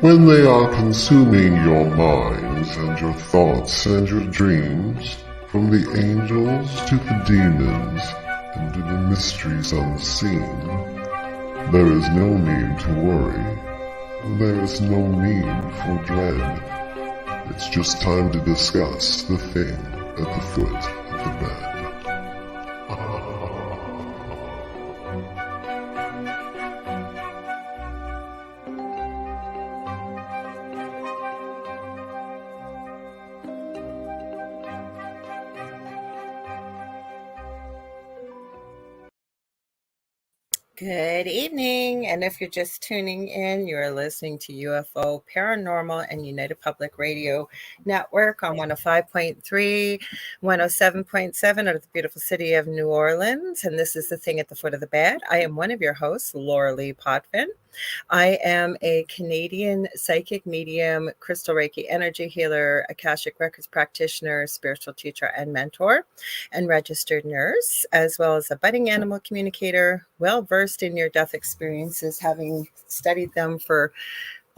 when they are consuming your minds and your thoughts and your dreams, from the angels to the demons and to the mysteries unseen, there is no need to worry. There is no need for dread. It's just time to discuss the thing at the foot of the bed. Good evening, and if you're just tuning in, you're listening to UFO Paranormal and United Public Radio Network on 105.3, 107.7 out of the beautiful city of New Orleans, and this is The Thing at the Foot of the Bed. I am one of your hosts, Lorilei Potvin. I am a Canadian psychic medium, crystal Reiki energy healer, Akashic Records practitioner, spiritual teacher and mentor, and registered nurse, as well as a budding animal communicator, well versed in near-death experiences, having studied them for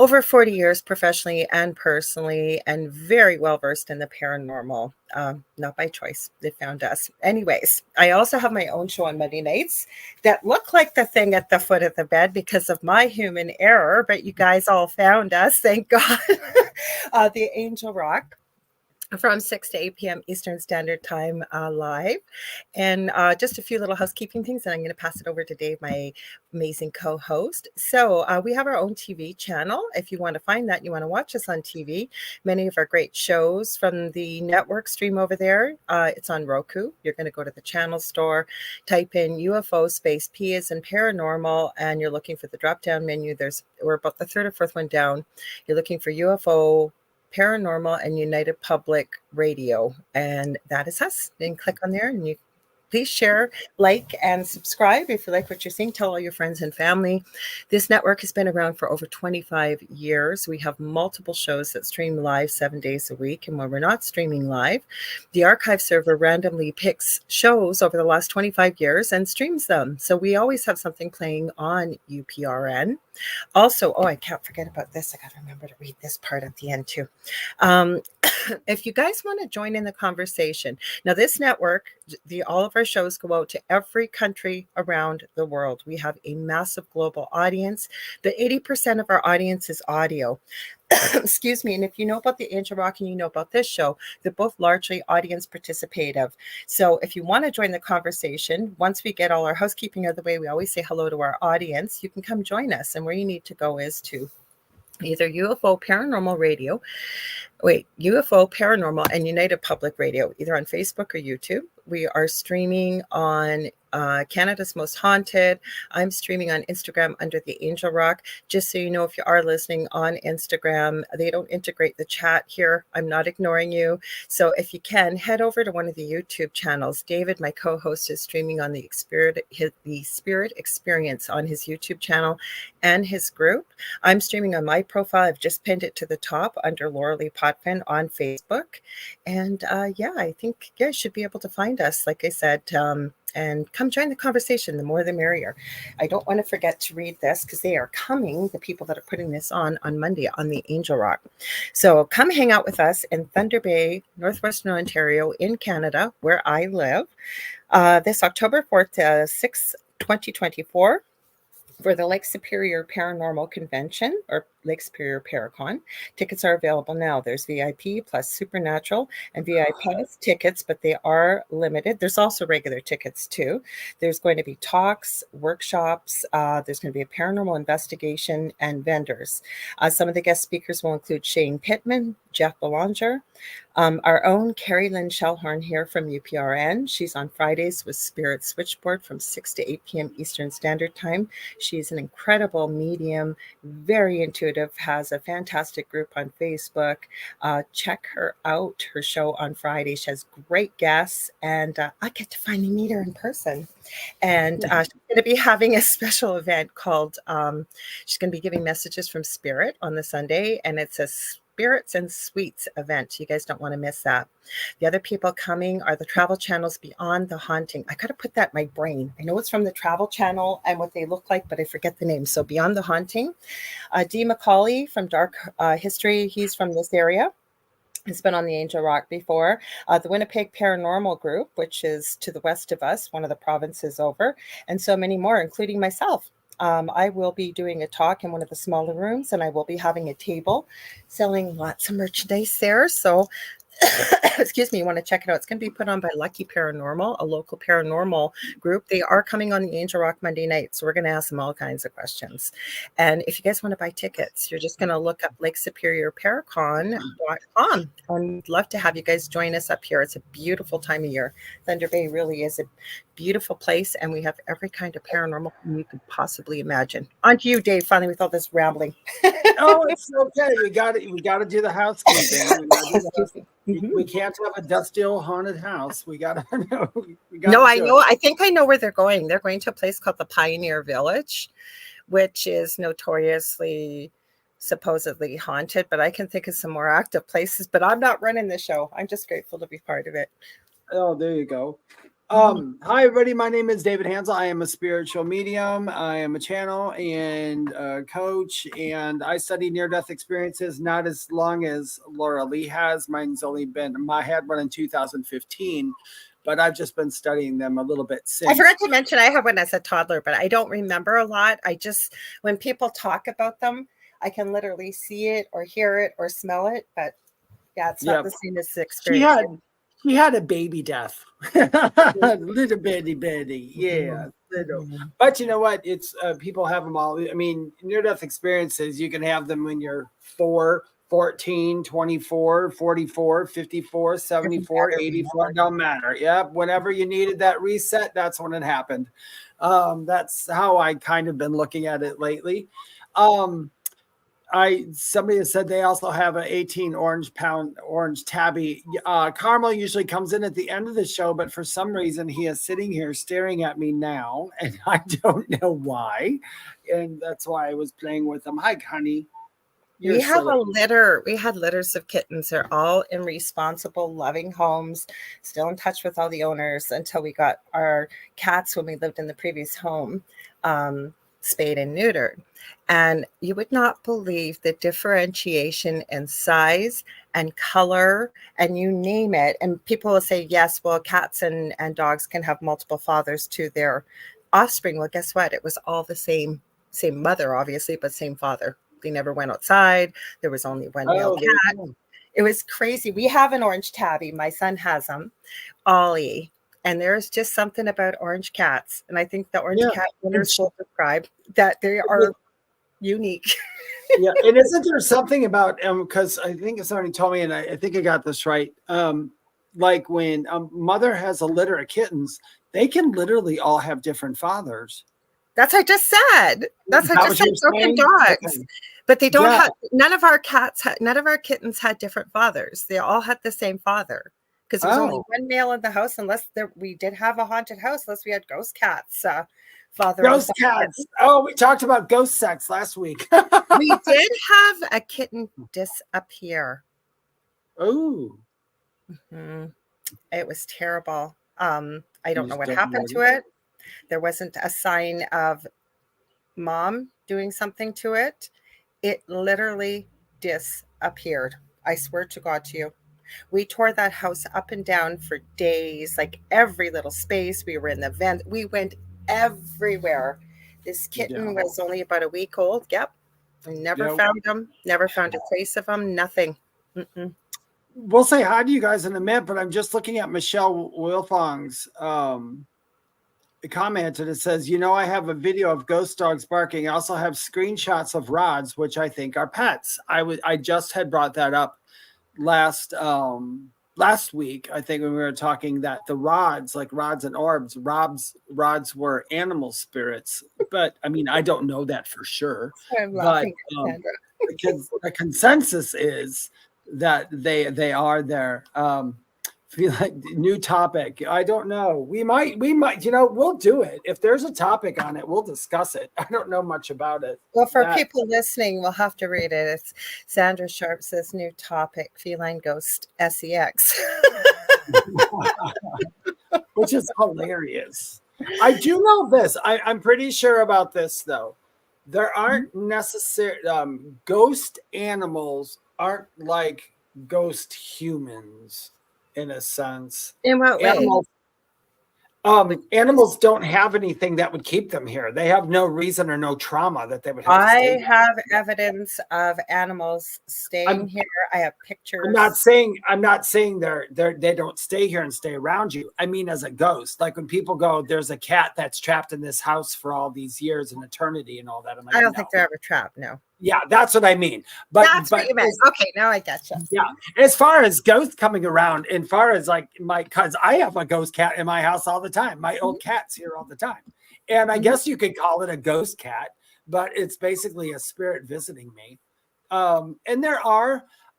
over 40 years professionally and personally, and very well versed in the paranormal. Not by choice, they found us. Anyways, I also have my own show on Monday nights that look like The Thing at the Foot of the Bed because of my human error, but you guys all found us, thank God. The Angel Rock, from 6 to 8 p.m. Eastern Standard Time, live. And just a few little housekeeping things, and I'm going to pass it over to Dave, my amazing co-host. So we have our own TV channel. If you want to find that, you want to watch us on TV, many of our great shows from the network stream over there. It's on Roku. You're going to go to the channel store, type in UFO space P as in paranormal, and you're looking for the drop-down menu. We're about the third or fourth one down. You're looking for UFO Paranormal and United Public Radio, and that is us. Then click on there, and you please share, like, and subscribe if you like what you're seeing. Tell all your friends and family. This network has been around for over 25 years. We have multiple shows that stream live 7 days a week, and when we're not streaming live, the archive server randomly picks shows over the last 25 years and streams them. So we always have something playing on UPRN. Also, I can't forget about this. I got to remember to read this part at the end too. If you guys want to join in the conversation, now this network, all of our shows go out to every country around the world. We have a massive global audience. The 80% of our audience is audio. Excuse me. And if you know about the Angel Rock and you know about this show, they're both largely audience participative. So if you want to join the conversation, once we get all our housekeeping out of the way, we always say hello to our audience. You can come join us. And where you need to go is to either UFO Paranormal and United Public Radio, either on Facebook or YouTube. We are streaming on Canada's Most Haunted. I'm streaming on Instagram under the Angel Rock. Just so you know, if you are listening on Instagram, they don't integrate the chat here. I'm not ignoring you. So if you can, head over to one of the YouTube channels. David, my co-host, is streaming on the Spirit Experience on his YouTube channel and his group. I'm streaming on my profile. I've just pinned it to the top under Lorilei Potvin on Facebook. And I think you guys should be able to find us, like I said, and come join the conversation. The more the merrier. I don't want to forget to read this because they are coming, the people that are putting this on Monday on the Angel Rock. So come hang out with us in Thunder Bay, Northwestern Ontario in Canada, where I live, this October 4th to 6th, 2024. For the Lake Superior Paranormal Convention, or Lake Superior Paracon. Tickets are available now. There's VIP plus Supernatural and VIP plus tickets, but they are limited. There's also regular tickets too. There's going to be talks, workshops. There's going to be a paranormal investigation and vendors. Some of the guest speakers will include Shane Pittman, Jeff Belanger, our own Carrie Lynn Shellhorn here from UPRN. She's on Fridays with Spirit Switchboard from 6 to 8 p.m. Eastern Standard Time. She's an incredible medium, very intuitive, has a fantastic group on Facebook. Check her out, her show on Friday. She has great guests, and I get to finally meet her in person. And she's going to be having a special event called, she's going to be giving messages from Spirit on the Sunday, and it's a Spirits and Sweets event. You guys don't want to miss that. The other people coming are the Travel Channel's Beyond the Haunting. I got to put that in my brain. I know it's from the Travel Channel and what they look like, but I forget the name. So Beyond the Haunting. Dee McCauley from Dark History. He's from this area. Has been on the Angel Rock before. The Winnipeg Paranormal Group, which is to the west of us, one of the provinces over, and so many more, including myself. I will be doing a talk in one of the smaller rooms, and I will be having a table selling lots of merchandise there. So excuse me, you want to check it out. It's going to be put on by Lucky Paranormal, a local paranormal group. They are coming on the Angel Rock Monday night, so we're going to ask them all kinds of questions. And if you guys want to buy tickets, you're just going to look up lakesuperiorparacon.com. And we'd love to have you guys join us up here. It's a beautiful time of year. Thunder Bay really is a beautiful place, and we have every kind of paranormal thing you could possibly imagine. On to you, Dave, finally, with all this rambling. Oh, it's okay. We got to do the housekeeping. We can't have a dusty old haunted house. We got to I know. I think I know where they're going. They're going to a place called the Pioneer Village, which is notoriously, supposedly haunted. But I can think of some more active places. But I'm not running the show. I'm just grateful to be part of it. Oh, there you go. Hi, everybody. My name is David Hanzel. I am a spiritual medium. I am a channel and a coach, and I study near-death experiences, not as long as Lorilei has. I had one in 2015, but I've just been studying them a little bit since. I forgot to mention I had one as a toddler, but I don't remember a lot. When people talk about them, I can literally see it or hear it or smell it, but yeah, it's not the same as the experience. She had a baby death, little bitty, yeah, little. But you know what? It's people have them all. I mean, near-death experiences, you can have them when you're 4, 14, 24, 44, 54, 74, 84. Don't matter. Yep, whenever you needed that reset, that's when it happened. That's how I kind of been looking at it lately. Somebody has said they also have an 18 orange tabby. Carmel usually comes in at the end of the show, but for some reason he is sitting here staring at me now, and I don't know why. And that's why I was playing with them. Hi, honey. We have a litter. We had litters of kittens. They're all in responsible, loving homes, still in touch with all the owners until we got our cats when we lived in the previous home. Spayed and neutered. And you would not believe the differentiation in size and color and you name it. And people will say, yes, well, cats and dogs can have multiple fathers to their offspring. Well, guess what? It was all the same mother, obviously, but same father. They never went outside. There was only one male cat. It was crazy. We have an orange tabby. My son has them, Ollie. And there's just something about orange cats. And I think the orange cat owners will describe that they are unique. Yeah. And isn't there something about, because I think somebody told me, and I think I got this right. Like when a mother has a litter of kittens, they can literally all have different fathers. That's what I just said. That's what I just said. Broken dogs. But they don't have, none of our kittens had different fathers. They all had the same father. Because there was only one male in the house, unless we did have a haunted house, unless we had ghost cats. Ghost cats. Oh, we talked about ghost sex last week. We did have a kitten disappear. Oh. Mm-hmm. It was terrible. I don't know what happened to it. There wasn't a sign of mom doing something to it. It literally disappeared. I swear to God to you. We tore that house up and down for days, like every little space. We were in the vent. We went everywhere. This kitten was only about a week old. Yep. We never found him. Never found a trace of him. Nothing. Mm-mm. We'll say hi to you guys in a minute, but I'm just looking at Michelle Wilfong's comment, and it says, I have a video of ghost dogs barking. I also have screenshots of rods, which I think are pets. I just had brought that up last week, I think, when we were talking that the rods, like rods and orbs, rods were animal spirits. But I mean, I don't know that for sure. But because the consensus is that they are there. Feel like new topic. I don't know. We might, we'll do it. If there's a topic on it, we'll discuss it. I don't know much about it. Well, for people listening, we'll have to read it. It's Sandra Sharp says new topic, feline ghost sex. Which is hilarious. I do know this. I'm pretty sure about this though. There aren't necessary ghost animals aren't like ghost humans in a sense. In what way? Animals don't have anything that would keep them here. They have no reason or no trauma that they would have to stay here. have evidence of animals staying here. I have pictures. I'm not saying they don't stay here and stay around you. I mean, as a ghost, like when people go, there's a cat that's trapped in this house for all these years and eternity and all that. I'm like, I don't think they're ever trapped. No. Yeah, that's what I mean. But that's what you meant. Okay, now I gotcha. Yeah. As far as ghosts coming around, and far as like because I have a ghost cat in my house all the time. My old cat's here all the time. And I guess you could call it a ghost cat, but it's basically a spirit visiting me. And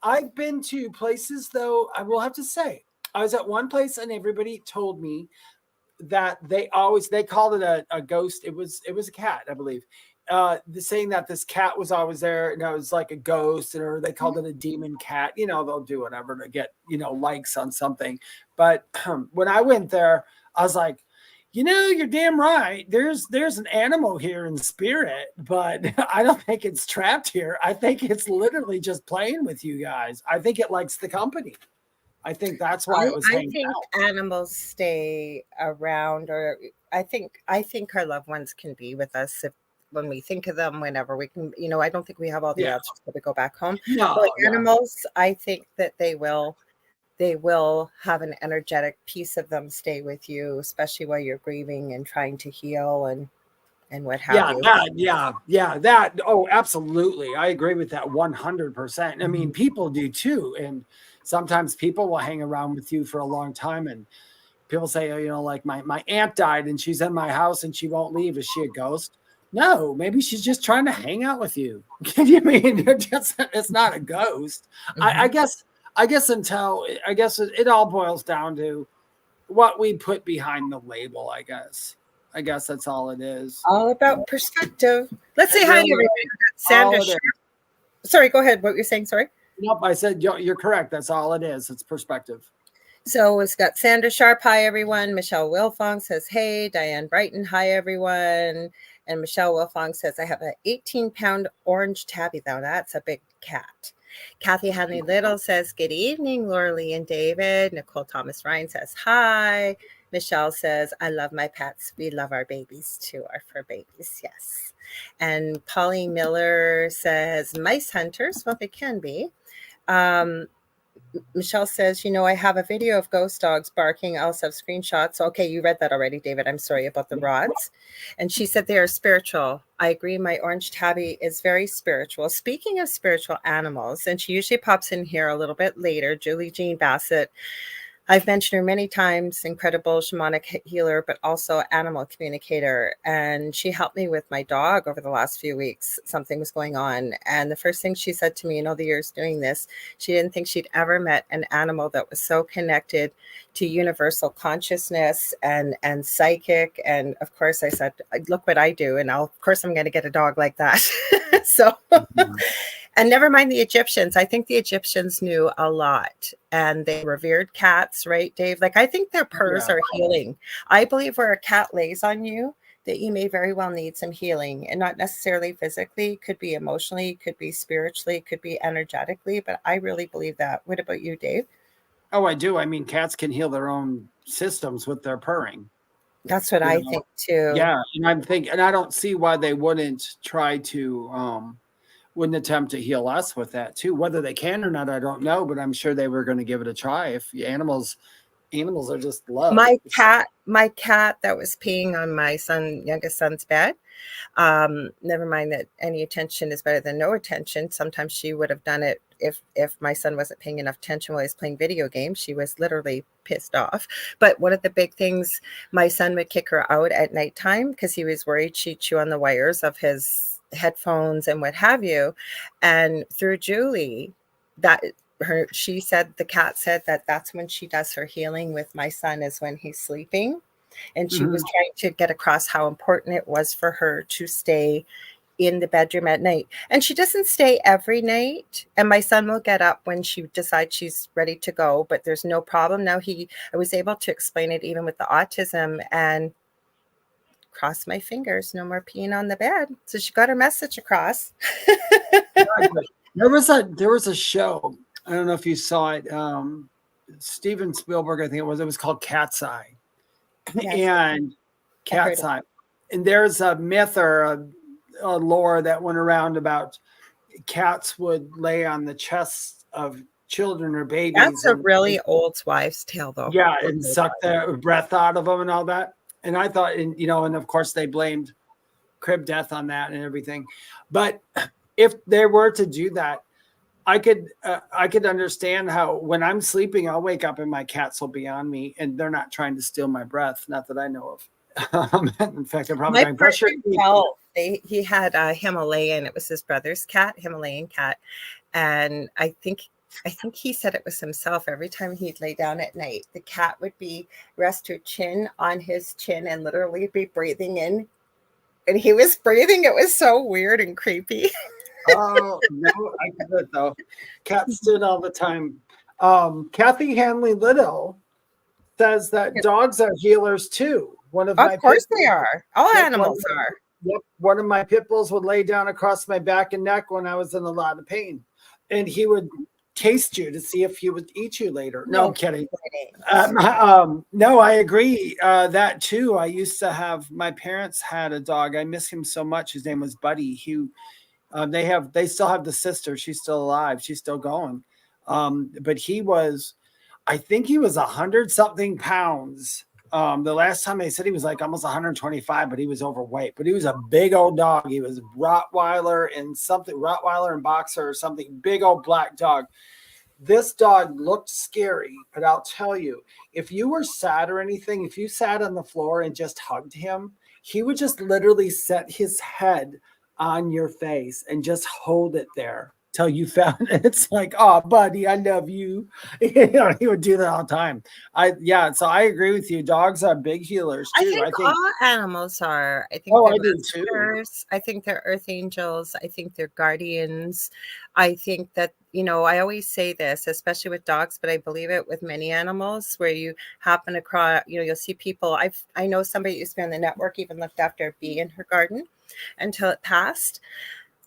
I've been to places though, I will have to say, I was at one place and everybody told me that they called it a ghost. It was a cat, I believe. Saying that this cat was always there and it was like a ghost, or they called it a demon cat. They'll do whatever to get likes on something. But when I went there, I was like, you're damn right. There's an animal here in spirit, but I don't think it's trapped here. I think it's literally just playing with you guys. I think it likes the company. I think that's why it was hanging out. I think animals stay around, or I think our loved ones can be with us when we think of them, whenever we can. I don't think we have all the answers when we go back home. No, but animals, I think that they will have an energetic piece of them stay with you, especially while you're grieving and trying to heal and what have you. That. Oh, absolutely. I agree with that 100%. I mean, people do too. And sometimes people will hang around with you for a long time, and people say, like my aunt died and she's in my house and she won't leave. Is she a ghost? No, maybe she's just trying to hang out with you. You mean it's not a ghost? I guess it all boils down to what we put behind the label. I guess that's all it is. All about perspective. Let's say hi to everybody. Sandra. Sorry, go ahead. What were you saying? Sorry. Nope, I said you're correct. That's all it is. It's perspective. So it's got Sandra Sharp. Hi, everyone. Michelle Wilfong says, hey. Diane Brighton. Hi, everyone. And Michelle Wilfong says, I have an 18-pound orange tabby, though. That's a big cat. Kathy Hanley Little says, good evening, Lorilei and David. Nicole Thomas Ryan says, hi. Michelle says, I love my pets. We love our babies, too. Our fur babies, yes. And Polly Miller says, mice hunters. Well, they can be. Michelle says, I have a video of ghost dogs barking. I also have screenshots. Okay, you read that already, David. I'm sorry about the rods. And she said they are spiritual. I agree. My orange tabby is very spiritual. Speaking of spiritual animals, and she usually pops in here a little bit later, Julie Jean Bassett. I've mentioned her many times, incredible shamanic healer, but also animal communicator. And she helped me with my dog over the last few weeks. Something was going on. And the first thing she said to me in all the years doing this, she didn't think she'd ever met an animal that was so connected to universal consciousness and psychic. And of course I said, look what I do. And of course I'm going to get a dog like that. So, and never mind the Egyptians. I think the Egyptians knew a lot and they revered cats, right, Dave? Like, I think their purrs are healing. I believe where a cat lays on you, that you may very well need some healing, and not necessarily physically, could be emotionally, could be spiritually, could be energetically, but I really believe that. What about you, Dave? Oh, I do. I mean, cats can heal their own systems with their purring. That's what I think too. Yeah. And I don't see why they wouldn't try to, wouldn't attempt to heal us with that too. Whether they can or not, I don't know, but I'm sure they were going to give it a try. If animals are just love. My cat that was peeing on my youngest son's bed. Never mind that any attention is better than no attention. Sometimes she would have done it if my son wasn't paying enough attention while he was playing video games. She was literally pissed off. But one of the big things, my son would kick her out at nighttime because he was worried she'd chew on the wires of his headphones and what have you. And through Julie, that she said, the cat said that that's when she does her healing with my son, is when he's sleeping. And she was trying to get across how important it was for her to stay in the bedroom at night. And she doesn't stay every night. And my son will get up when she decides she's ready to go, but there's no problem. Now I was able to explain it even with the autism, and cross my fingers, no more peeing on the bed. So she got her message across. There was a show. I don't know if you saw it. Steven Spielberg, I think it was called Cat's Eye. Yes. And Cat's Eye. And there's a myth or a lore that went around about cats would lay on the chests of children or babies. That's a really old wives' tale, though. Yeah, and suck their breath out of them and all that. And I thought, and of course they blamed crib death on that and everything. But if they were to do that, I could understand how when I'm sleeping, I'll wake up and my cats will be on me, and they're not trying to steal my breath. Not that I know of. In fact, they're probably going pressure. He had a Himalayan. It was his brother's cat, Himalayan cat, and I think he said it was himself. Every time he'd lay down at night, the cat would rest her chin on his chin and literally be breathing in. And he was breathing. It was so weird and creepy. Oh, no, I get it though. Cats did all the time. Kathy Hanley Little says that dogs are healers too. Of course they are. All animals are. Yep. One of my pit bulls would lay down across my back and neck when I was in a lot of pain. And he would taste you to see if he would eat you later. No, I'm kidding. No, I agree. That too. I used to have, my parents had a dog. I miss him so much. His name was Buddy. They still have the sister. She's still alive. She's still going. But I think he was 100-something pounds. The last time they said he was like almost 125, but he was overweight. But he was a big old dog. He was Rottweiler and Boxer or something. Big old black dog. This dog looked scary, but I'll tell you, if you were sad or anything, if you sat on the floor and just hugged him, he would just literally set his head on your face and just hold it there till you found it. It's like, oh, buddy, I love you. He would do that all the time. So I agree with you. Dogs are big healers too. I think all animals are. I think I do too. I think they're earth angels. I think they're guardians. I think that, I always say this, especially with dogs, but I believe it with many animals, where you happen across, you'll see people. I know somebody used to be on the network, even looked after a bee in her garden until it passed.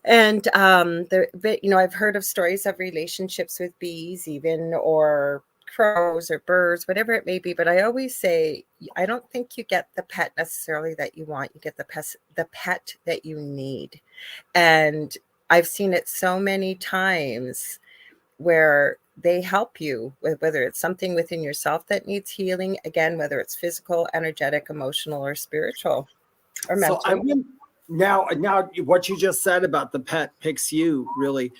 And I've heard of stories of relationships with bees, even, or crows or birds, whatever it may be. But I always say, I don't think you get the pet necessarily that you want. You get the pet that you need. And I've seen it so many times where they help you with whether it's something within yourself that needs healing, again, whether it's physical, energetic, emotional, or spiritual, or mental. So now what you just said about the pet picks you, really.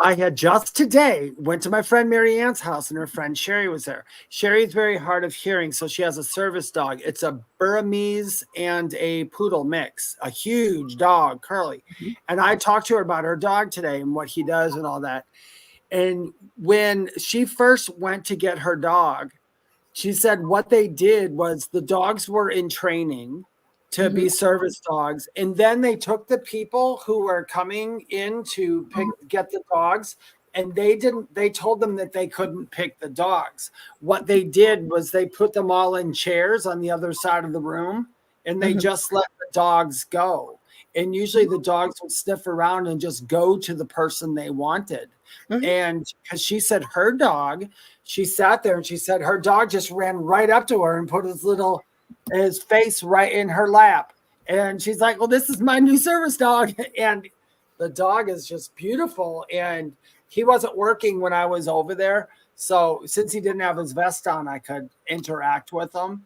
I had just today went to my friend Mary Ann's house, and her friend Sherry was there. Sherry's very hard of hearing, so she has a service dog. It's a Burmese and a poodle mix, a huge dog, Curly. Mm-hmm. And I talked to her about her dog today and what he does and all that. And when she first went to get her dog, she said what they did was the dogs were in training to be service dogs. And then they took the people who were coming in to get the dogs, and they told them that they couldn't pick the dogs. What they did was they put them all in chairs on the other side of the room, and they just let the dogs go. And usually the dogs would sniff around and just go to the person they wanted. And because she said her dog, she sat there and she said her dog just ran right up to her and put his face right in her lap. And she's like, well, this is my new service dog. And the dog is just beautiful. And he wasn't working when I was over there. So since he didn't have his vest on, I could interact with him.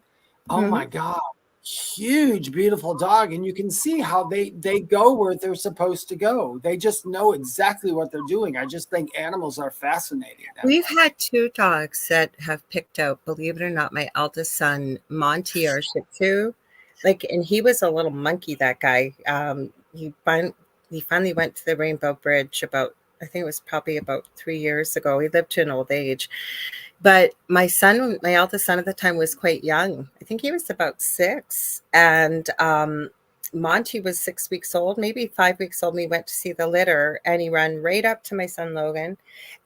Oh my God. Huge, beautiful dog. And you can see how they go where they're supposed to go. They just know exactly what they're doing. I just think animals are fascinating. We've had two dogs that have picked out, believe it or not, my eldest son, Monty, our Shih Tzu. And he was a little monkey, that guy. He finally went to the Rainbow Bridge about I think it was probably about 3 years ago. He lived to an old age. But my son, my eldest son at the time, was quite young. I think he was about 6. And Monty was 6 weeks old, maybe 5 weeks old. We went to see the litter, and he ran right up to my son Logan,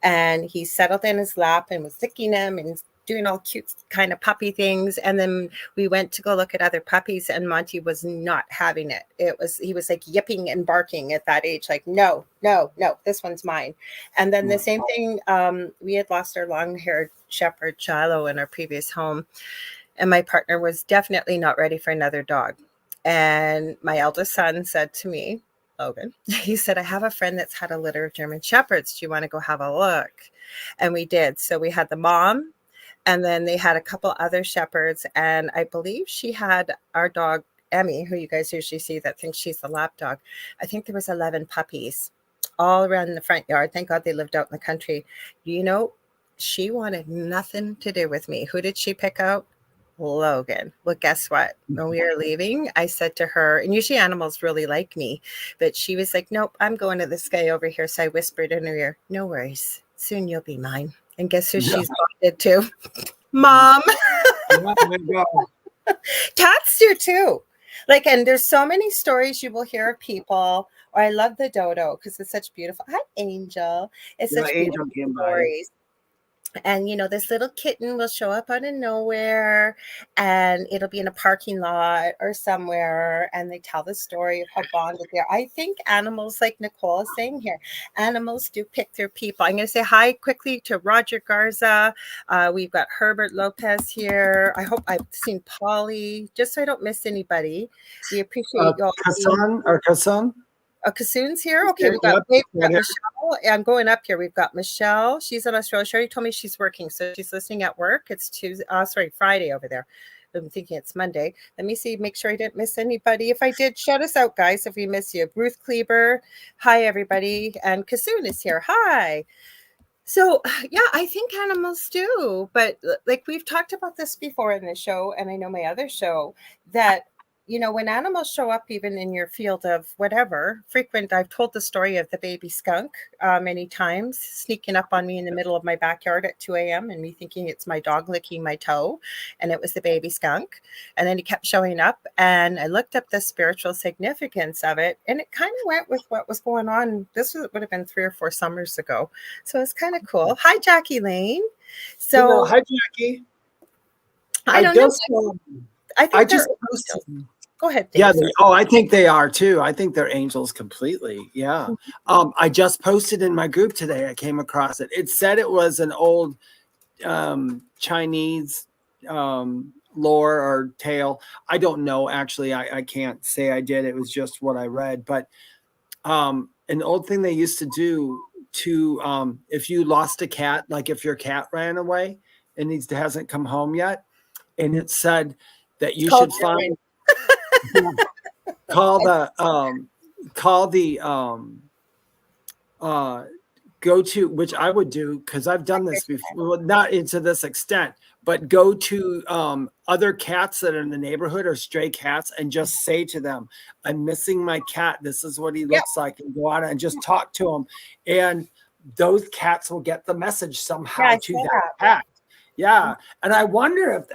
and he settled in his lap and was licking him and doing all cute kind of puppy things. And then we went to go look at other puppies, and Monty was not having it. He was like yipping and barking at that age, like, no, no, no, this one's mine. And then the same thing, we had lost our long-haired shepherd Shiloh in our previous home, and my partner was definitely not ready for another dog. And my eldest son said to me, Logan, he said, I have a friend that's had a litter of German shepherds. Do you want to go have a look? And we did. So we had the mom, and then they had a couple other shepherds. And I believe she had our dog, Emmy, who you guys usually see that thinks she's the lap dog. I think there was 11 puppies all around the front yard. Thank God they lived out in the country. You know, she wanted nothing to do with me. Who did she pick out? Logan. Well, guess what? When we were leaving, I said to her, and usually animals really like me, but she was like, nope, I'm going to this guy over here. So I whispered in her ear, no worries. Soon you'll be mine. And guess who she's bonded to? Mom. Cats do too. Like, and there's so many stories you will hear of people, or I love the dodo because it's such beautiful. Hi, Angel. It's such beautiful stories. And, you know, this little kitten will show up out of nowhere, and it'll be in a parking lot or somewhere, and they tell the story of how bonded they are. I think animals, like Nicole is saying here, animals do pick their people. I'm going to say hi quickly to Roger Garza. We've got Herbert Lopez here. I hope I've seen Polly, just so I don't miss anybody. We appreciate you all. Kassan? Kassoon's here. Okay, we've got Michelle. I'm going up here. We've got Michelle. She's in Australia. She already told me she's working, so she's listening at work. It's Friday over there. I'm thinking it's Monday. Let me see, make sure I didn't miss anybody. If I did, shout us out, guys, if we miss you. Ruth Kleber. Hi, everybody. And Kassoon is here. Hi. So, yeah, I think animals do. But like we've talked about this before in the show, and I know my other show, that you know, when animals show up, even in your field of whatever, I've told the story of the baby skunk many times, sneaking up on me in the middle of my backyard at 2 a.m. and me thinking it's my dog licking my toe. And it was the baby skunk. And then he kept showing up, and I looked up the spiritual significance of it. And it kind of went with what was going on. Would have been 3 or 4 summers ago. So it's kind of cool. Hi, Jackie Lane. So, hi, Jackie. I don't know. I just posted. Go ahead. Dave. Yeah. I think they are too. I think they're angels completely. Yeah. I just posted in my group today. I came across it. It said it was an old Chinese lore or tale. I don't know. Actually, I can't say I did. It was just what I read. But an old thing they used to do to if you lost a cat, like if your cat ran away and hasn't come home yet, and it said that you should find go to, which I would do because I've done this before, well, not to this extent, but go to other cats that are in the neighborhood or stray cats and just say to them, I'm missing my cat. This is what he looks like, and go out and just talk to him. And those cats will get the message somehow to that cat. Yeah. And I wonder if,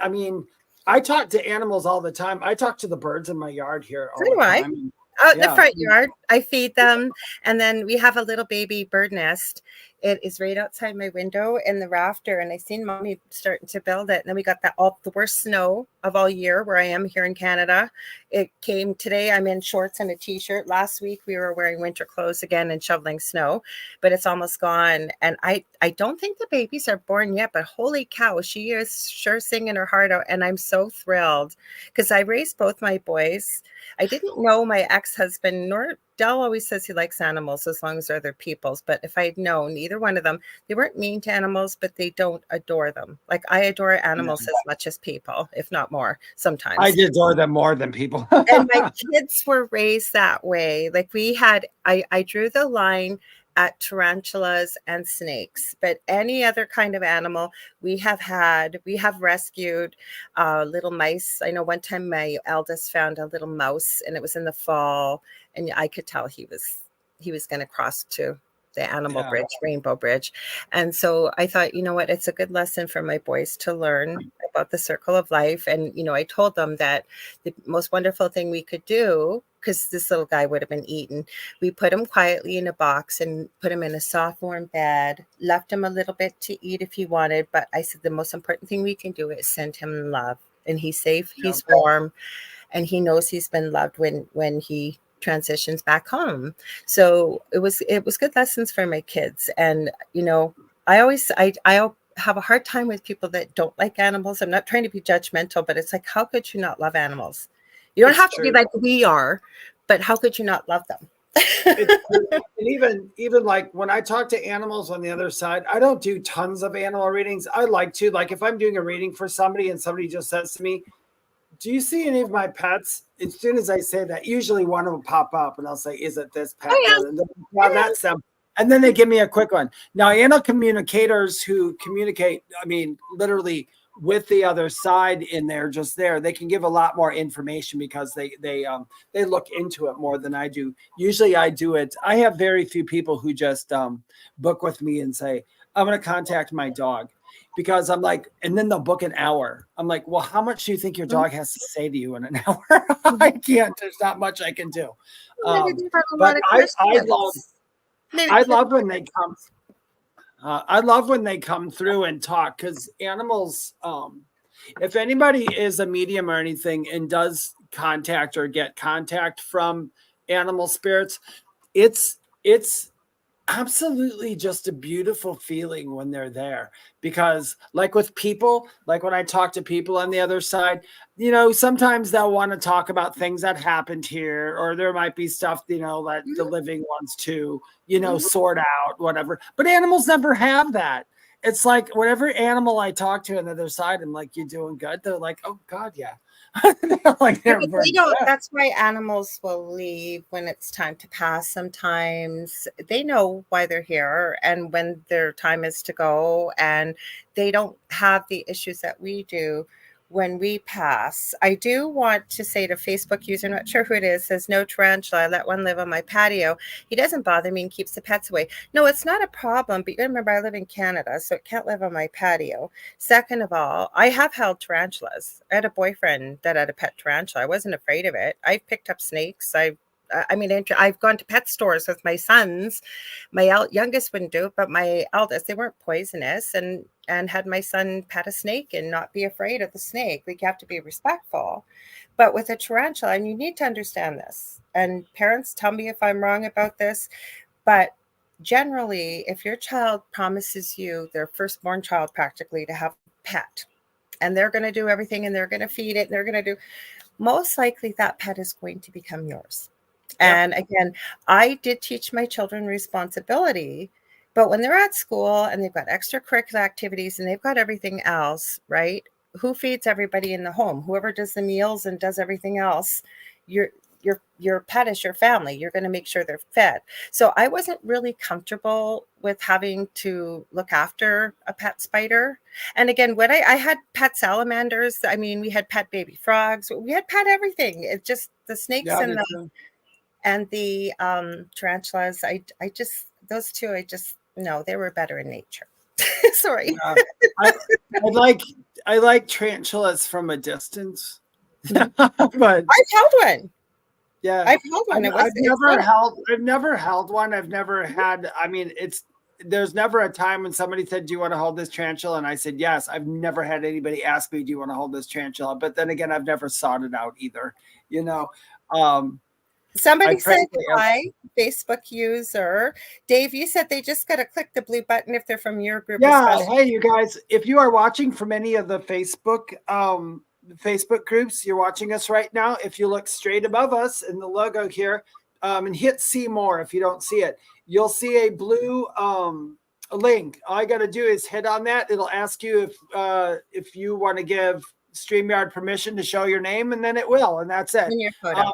I talk to animals all the time. I talk to the birds in my yard here all the time. Out in the front yard, I feed them. And then we have a little baby bird nest. It is right outside my window in the rafter. And I seen Mommy starting to build it. And then we got the worst snow of all year where I am here in Canada. It came today. I'm in shorts and a t-shirt. Last week we were wearing winter clothes again and shoveling snow, but it's almost gone. And I don't think the babies are born yet, but holy cow, she is sure singing her heart out. And I'm so thrilled because I raised both my boys. I didn't know my ex-husband, nor Dell always says he likes animals as long as they're their peoples. But if I'd known either one of them, they weren't mean to animals, but they don't adore them. Like I adore animals as much as people, if not more sometimes. I adore them more than people. And my kids were raised that way. Like I drew the line at tarantulas and snakes, but any other kind of animal we have rescued little mice. I know one time my eldest found a little mouse, and it was in the fall, and I could tell he was going to cross to the animal bridge, rainbow bridge. And so I thought, you know what, it's a good lesson for my boys to learn about the circle of life. And, you know, I told them that the most wonderful thing we could do, because this little guy would have been eaten, we put him quietly in a box and put him in a soft, warm bed, left him a little bit to eat if he wanted. But I said, the most important thing we can do is send him love. And he's safe, he's warm, and he knows he's been loved when he transitions back home. So it was good lessons for my kids. And, you know, I have a hard time with people that don't like animals. I'm not trying to be judgmental, but it's like, how could you not love animals? You don't have to be like we are, but how could you not love them? And even like when I talk to animals on the other side, I don't do tons of animal readings. I like to, like if I'm doing a reading for somebody and somebody just says to me, do you see any of my pets? As soon as I say that, usually one will pop up and I'll say, is it this pet? And then, that's them. And then they give me a quick one. Now, animal communicators who communicate, I mean, literally with the other side in there, just there, they can give a lot more information because they look into it more than I do. Usually I do it. I have very few people who just book with me and say, I'm going to contact my dog. Because I'm like, and then they'll book an hour. I'm like, well, how much do you think your dog has to say to you in an hour? I can't. There's not much I can do. But I love when they come. I love when they come through and talk, because animals. If anybody is a medium or anything and does contact or get contact from animal spirits, it's absolutely just a beautiful feeling when they're there. Because like with people, like when I talk to people on the other side, you know, sometimes they'll want to talk about things that happened here, or there might be stuff, you know, that the living ones too, you know, sort out, whatever. But animals never have that. It's like whatever animal I talk to on the other side, I'm like, you doing good? They're like, oh God, yeah. That's why animals will leave when it's time to pass. Sometimes they know why they're here and when their time is to go, and they don't have the issues that we do when we pass. I do want to say to Facebook user, not sure who it is, says no tarantula, I let one live on my patio. He doesn't bother me and keeps the pets away. No, it's not a problem, but you gotta remember I live in Canada, so it can't live on my patio. Second of all, I have held tarantulas. I had a boyfriend that had a pet tarantula. I wasn't afraid of it. I've picked up snakes. I've gone to pet stores with my sons. My youngest wouldn't do it, but my eldest, they weren't poisonous, and had my son pet a snake and not be afraid of the snake. Like, you have to be respectful. But with a tarantula, and you need to understand this, and parents, tell me if I'm wrong about this, but generally, if your child promises you, their firstborn child practically, to have a pet, and they're going to do everything, and they're going to feed it, and they're going to do, most likely that pet is going to become yours. And again, I did teach my children responsibility, but when they're at school and they've got extracurricular activities and they've got everything else, right? Who feeds everybody in the home? Whoever does the meals and does everything else, your pet is your family. You're going to make sure they're fed. So I wasn't really comfortable with having to look after a pet spider. And again, when I had pet salamanders, I mean, we had pet baby frogs, we had pet everything. It's just the snakes and the tarantulas, I just, those two, no, they were better in nature. Sorry. I like tarantulas from a distance. But I've held one. Yeah. I've held one. I've never held one. I've never had, I mean, there's never a time when somebody said, do you want to hold this tarantula? And I said, yes. I've never had anybody ask me, do you want to hold this tarantula? But then again, I've never sought it out either, you know. Somebody said hi, Facebook user. Dave, you said they just got to click the blue button if they're from your group. Yeah. Hey, you guys, if you are watching from any of the Facebook groups, you're watching us right now. If you look straight above us in the logo here, and hit see more, if you don't see it, you'll see a blue link. All I got to do is hit on that. It'll ask you if you want to give StreamYard permission to show your name, and then it will, and that's it. In your photo.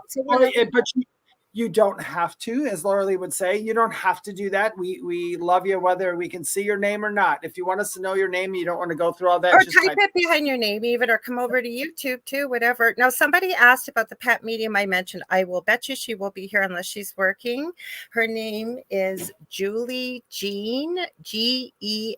You don't have to, as Lorilei would say, you don't have to do that. We love you whether we can see your name or not. If you want us to know your name, you don't want to go through all that. Or type it behind your name even, or come over to YouTube too, whatever. Now, somebody asked about the pet medium I mentioned. I will bet you she will be here unless she's working. Her name is Julie Jean, Jeanne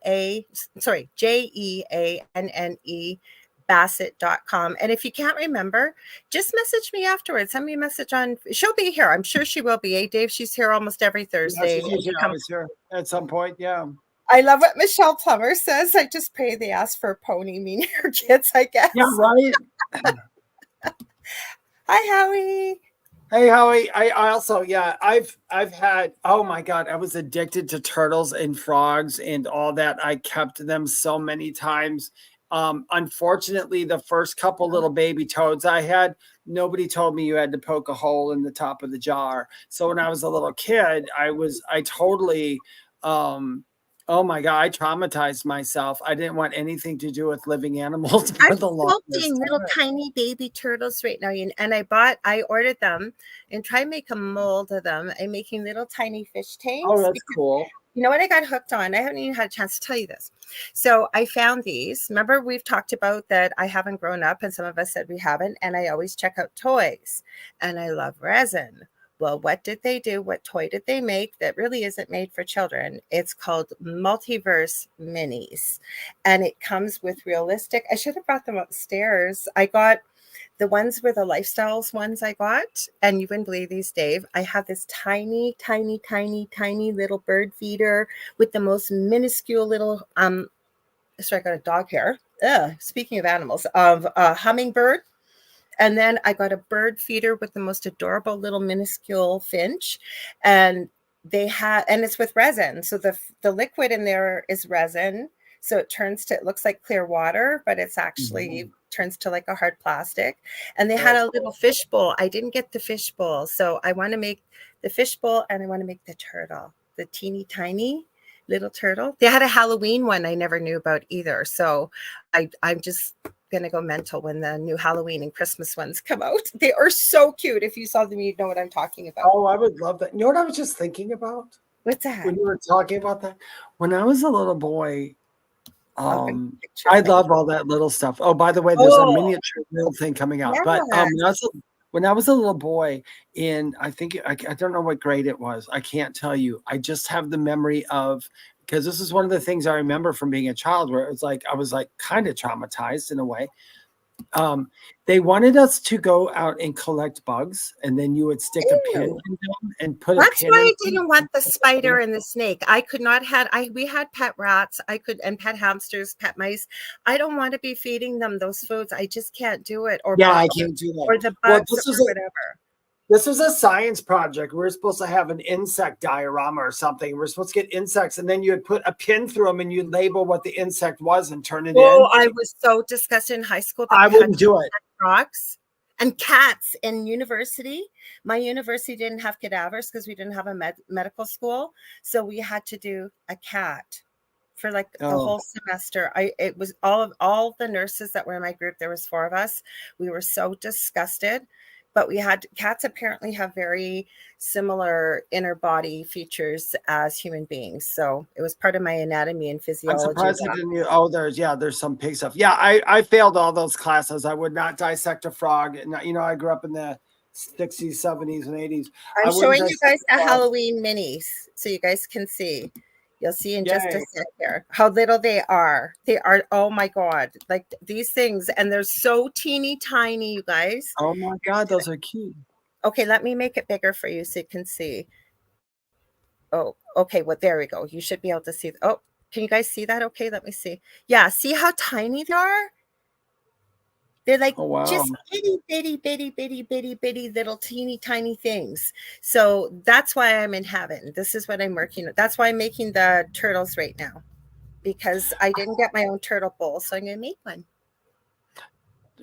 Bassett.com. And if you can't remember, just message me afterwards. Send me a message on. She'll be here. I'm sure she will be. Hey, Dave, she's here almost every Thursday. Yeah, she's always here at some point. Yeah. I love what Michelle Plummer says. I just pray they ask for a pony, meaning her kids, I guess. Yeah, right. Hi, Howie. Hey, Howie. I also, I've had, oh my God, I was addicted to turtles and frogs and all that. I kept them so many times. Unfortunately, the first couple little baby toads I had, nobody told me you had to poke a hole in the top of the jar. So when I was a little kid, I totally, oh my God, I traumatized myself. I didn't want anything to do with living animals for the longest time. Little tiny baby turtles right now. And I ordered them and try to make a mold of them. I'm making little tiny fish tanks. Oh, that's cool. You know what I got hooked on? I haven't even had a chance to tell you this. So I found these. Remember, we've talked about that I haven't grown up, and some of us said we haven't. And I always check out toys, and I love resin. Well, what did they do? What toy did they make that really isn't made for children? It's called Multiverse Minis, and it comes with realistic. I should have brought them upstairs. I got the ones were the lifestyles ones I got, and you wouldn't believe these, Dave. I have this tiny, tiny, tiny, tiny little bird feeder with the most minuscule little, so I got a dog here. Speaking of animals, of a hummingbird. And then I got a bird feeder with the most adorable little minuscule finch. And and it's with resin. So the liquid in there is resin. So it looks like clear water, but it's actually turns to like a hard plastic. And they had a little fish bowl. I didn't get the fish bowl. So I want to make the fish bowl, and I want to make the turtle, the teeny tiny little turtle. They had a Halloween one I never knew about either. So I'm just going to go mental when the new Halloween and Christmas ones come out. They are so cute. If you saw them, you'd know what I'm talking about. Oh, I would love that. You know what I was just thinking about? What's that? When you were talking about that, when I was a little boy, I love all that little stuff. Oh, by the way, there's a miniature little thing coming out. Yeah. But when I was a little boy, I don't know what grade it was. I can't tell you. I just have the memory of, because this is one of the things I remember from being a child, where it was like I was like kind of traumatized in a way. They wanted us to go out and collect bugs, and then you would stick a pin in them and put a pin. That's why I didn't want the spider and the snake. I could not we had pet rats, and pet hamsters, pet mice. I don't want to be feeding them those foods. I just can't do it. Or I can't do that. Or the bugs or whatever. This was a science project. We were supposed to have an insect diorama or something. We're supposed to get insects, and then you would put a pin through them, and you'd label what the insect was and turn it in. Oh, I was so disgusted in high school. I wouldn't do it. Frogs and cats in university. My university didn't have cadavers because we didn't have a medical school. So we had to do a cat for like the whole semester. It was all the nurses that were in my group. There was 4 of us. We were so disgusted. But cats apparently have very similar inner body features as human beings. So it was part of my anatomy and physiology. I'm surprised I didn't. There's some pig stuff. Yeah, I failed all those classes. I would not dissect a frog. And I grew up in the 60s, 70s, and 80s. I'm showing you guys the Halloween minis so you guys can see. You'll see in just a sec here how little they are. They are, oh my God, like these things. And they're so teeny tiny, you guys. Oh my God, those are cute. Okay, let me make it bigger for you so you can see. Oh, okay, well, there we go. You should be able to see. Oh, can you guys see that? Okay, let me see. Yeah, see how tiny they are? They're like just bitty little teeny tiny things. So that's why I'm in heaven. This is what I'm working on. That's why I'm making the turtles right now, because I didn't get my own turtle bowl. So I'm going to make one.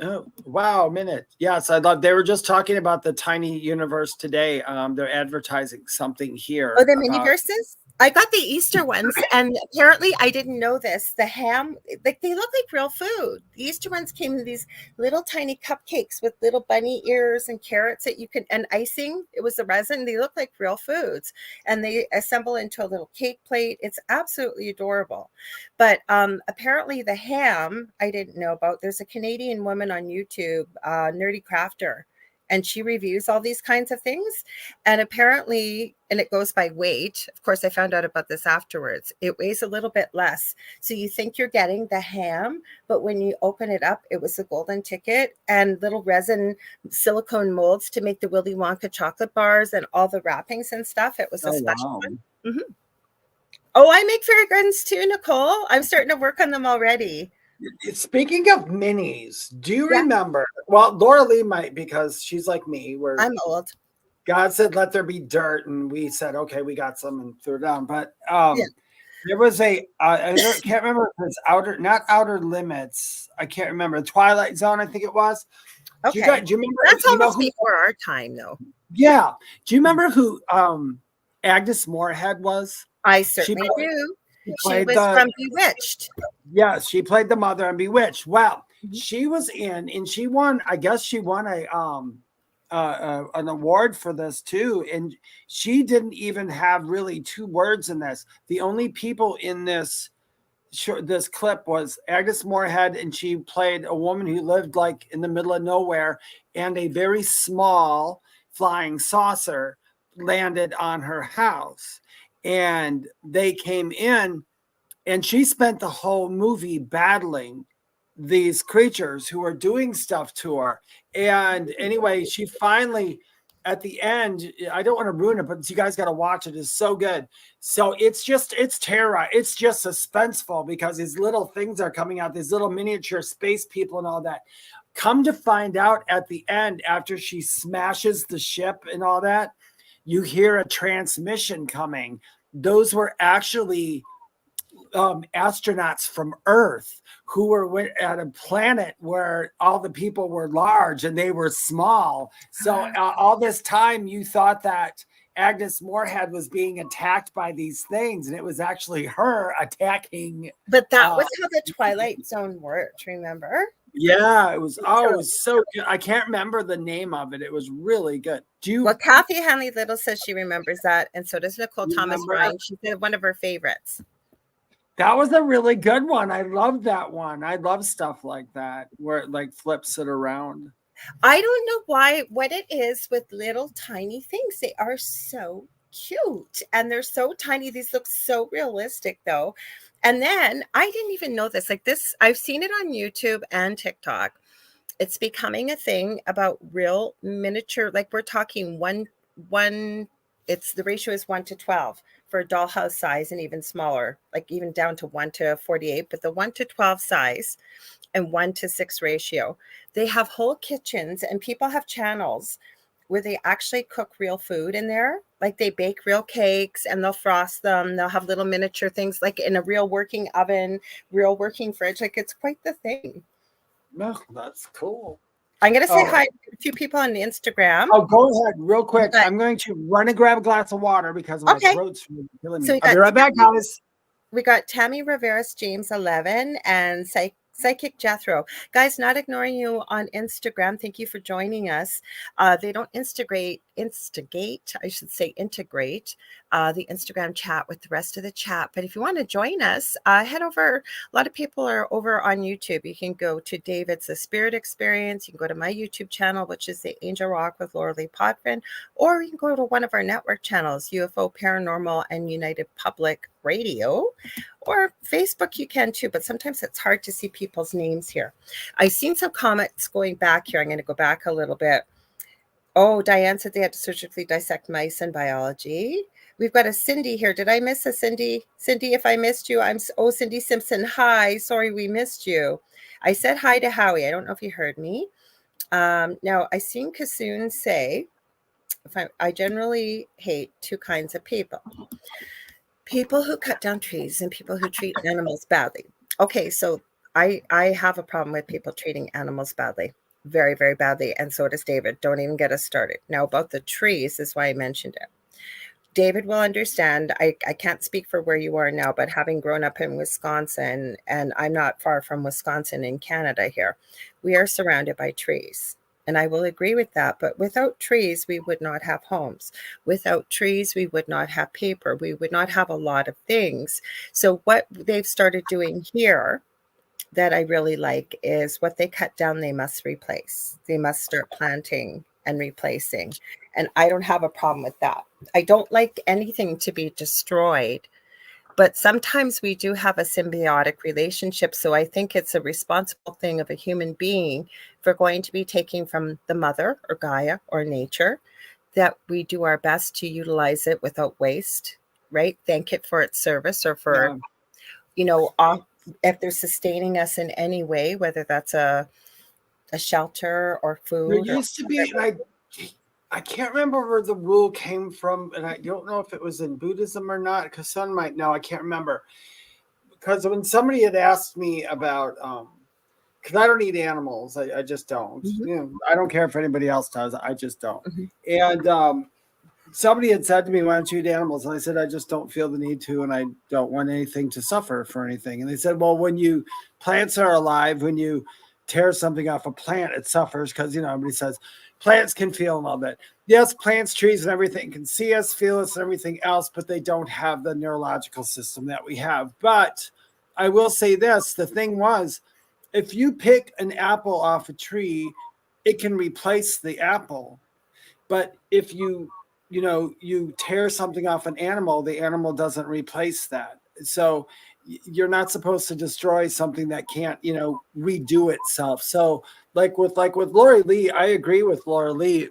Oh, wow, minute. Yes, I love. They were just talking about the tiny universe today. They're advertising something here. Oh, the miniverses? I got the Easter ones, and apparently I didn't know this. The ham, like they look like real food. The Easter ones came in these little tiny cupcakes with little bunny ears and carrots that you can, and icing. It was the resin. They look like real foods, and they assemble into a little cake plate. It's absolutely adorable. But apparently the ham I didn't know about. There's a Canadian woman on YouTube, Nerdy Crafter, and she reviews all these kinds of things. And apparently, and it goes by weight. Of course, I found out about this afterwards. It weighs a little bit less. So you think you're getting the ham, but when you open it up, it was the golden ticket and little resin silicone molds to make the Willy Wonka chocolate bars and all the wrappings and stuff. It was a special one. Mm-hmm. Oh, I make fairy gardens too, Nicole. I'm starting to work on them already. Speaking of minis, do you remember? Well, Lorilei might, because she's like me. Where I'm old. God said, "Let there be dirt," and we said, "Okay, we got some," and threw it down. But there was I can't remember if it's not Outer Limits. I can't remember. Twilight Zone, I think it was. Okay, do you remember? That's almost before our time, though. Yeah. Do you remember who Agnes Moorehead was? I certainly do. She was from Bewitched. Yes, she played the mother in Bewitched. Well, she was in, and she won. I guess she won an award for this too. And she didn't even have really 2 words in this. The only people in this clip was Agnes Moorehead, and she played a woman who lived like in the middle of nowhere, and a very small flying saucer landed on her house. And they came in, and she spent the whole movie battling these creatures who were doing stuff to her. And anyway, she finally, at the end, I don't want to ruin it, but you guys got to watch it. It's so good. So it's terror. It's just suspenseful because these little things are coming out, these little miniature space people and all that. Come to find out at the end, after she smashes the ship and all that, you hear a transmission coming. Those were actually astronauts from Earth who were at a planet where all the people were large and they were small. So all this time you thought that Agnes Moorehead was being attacked by these things, and it was actually her attacking. But that was how the Twilight Zone worked, remember? Yeah, it was. Oh, it was so good. I can't remember the name of it. It was really good. Well, Kathy Hanley Little says she remembers that, and so does Nicole Thomas Ryan. She said one of her favorites. That was a really good one. I love that one. I love stuff like that where it like flips it around. I don't know what it is with little tiny things. They are so cute and they're so tiny. These look so realistic though. And then I didn't even know this. Like this, I've seen it on YouTube and TikTok. It's becoming a thing about real miniature. Like we're talking it's the ratio is 1 to 12 for a dollhouse size, and even smaller, like even down to 1 to 48, but the 1 to 12 size and 1 to 6 ratio. They have whole kitchens, and people have channels where they actually cook real food in there. Like they bake real cakes and they'll frost them. They'll have little miniature things like in a real working oven, real working fridge. Like it's quite the thing. No, that's cool. I'm going to say hi to a few people on Instagram. Oh, go ahead real quick. I'm going to run and grab a glass of water because my throat's killing me. So I'll be right back, guys. We got Tammy Rivera's James 11 and Psychic Jethro. Guys, not ignoring you on Instagram. Thank you for joining us. They don't integrate the Instagram chat with the rest of the chat. But if you want to join us, head over. A lot of people are over on YouTube. You can go to David's The Spirit Experience. You can go to my YouTube channel, which is the Angel Rock with Lorilei Potvin, or you can go to one of our network channels, UFO Paranormal and United Public Radio, or Facebook you can too, but sometimes it's hard to see people's names here. I've seen some comments going back here. I'm going to go back a little bit. Oh, Diane said they had to surgically dissect mice in biology. We've got a Cindy here. Did I miss a Cindy? Cindy, if I missed you, Cindy Simpson. Hi, sorry we missed you. I said hi to Howie. I don't know if you heard me. Now, I seen Kasoon say, I generally hate 2 kinds of people. People who cut down trees and people who treat animals badly. Okay, so I have a problem with people treating animals badly. Very, very badly. And so does David. Don't even get us started. Now, about the trees is why I mentioned it. David will understand. I can't speak for where you are now, but having grown up in Wisconsin, and I'm not far from Wisconsin in Canada here, we are surrounded by trees. And I will agree with that. But without trees, we would not have homes. Without trees, we would not have paper. We would not have a lot of things. So, what they've started doing here that I really like is what they cut down, they must replace. They must start planting and replacing. And I don't have a problem with that. I don't like anything to be destroyed, but sometimes we do have a symbiotic relationship. So I think it's a responsible thing of a human being, if we're going to be taking from the mother or Gaia or nature, that we do our best to utilize it without waste, right? Thank it for its service, or for, Yeah. if they're sustaining us in any way, whether that's a shelter or There food or used to be, and I can't remember where the rule came from, and I don't know if it was in Buddhism or not, because some might know. I can't remember. Because when somebody had asked me about, because I don't eat animals, I just don't. Mhm, I don't care if anybody else does. I just don't. mhm. And somebody had said to me, "Why don't you eat animals?" And I said, "I just don't feel the need to, and I don't want anything to suffer for anything." And they said, "Well, when plants are alive, when you tear something off a plant, it suffers because everybody says plants can feel a little bit. Yes, plants, trees, and everything can see us, feel us, and everything else, but they don't have the neurological system that we have." But I will say this: the thing was, if you pick an apple off a tree, it can replace the apple. But if you tear something off an animal, the animal doesn't replace that. So you're not supposed to destroy something that can't redo itself. So like with Lorilei, I agree with Lorilei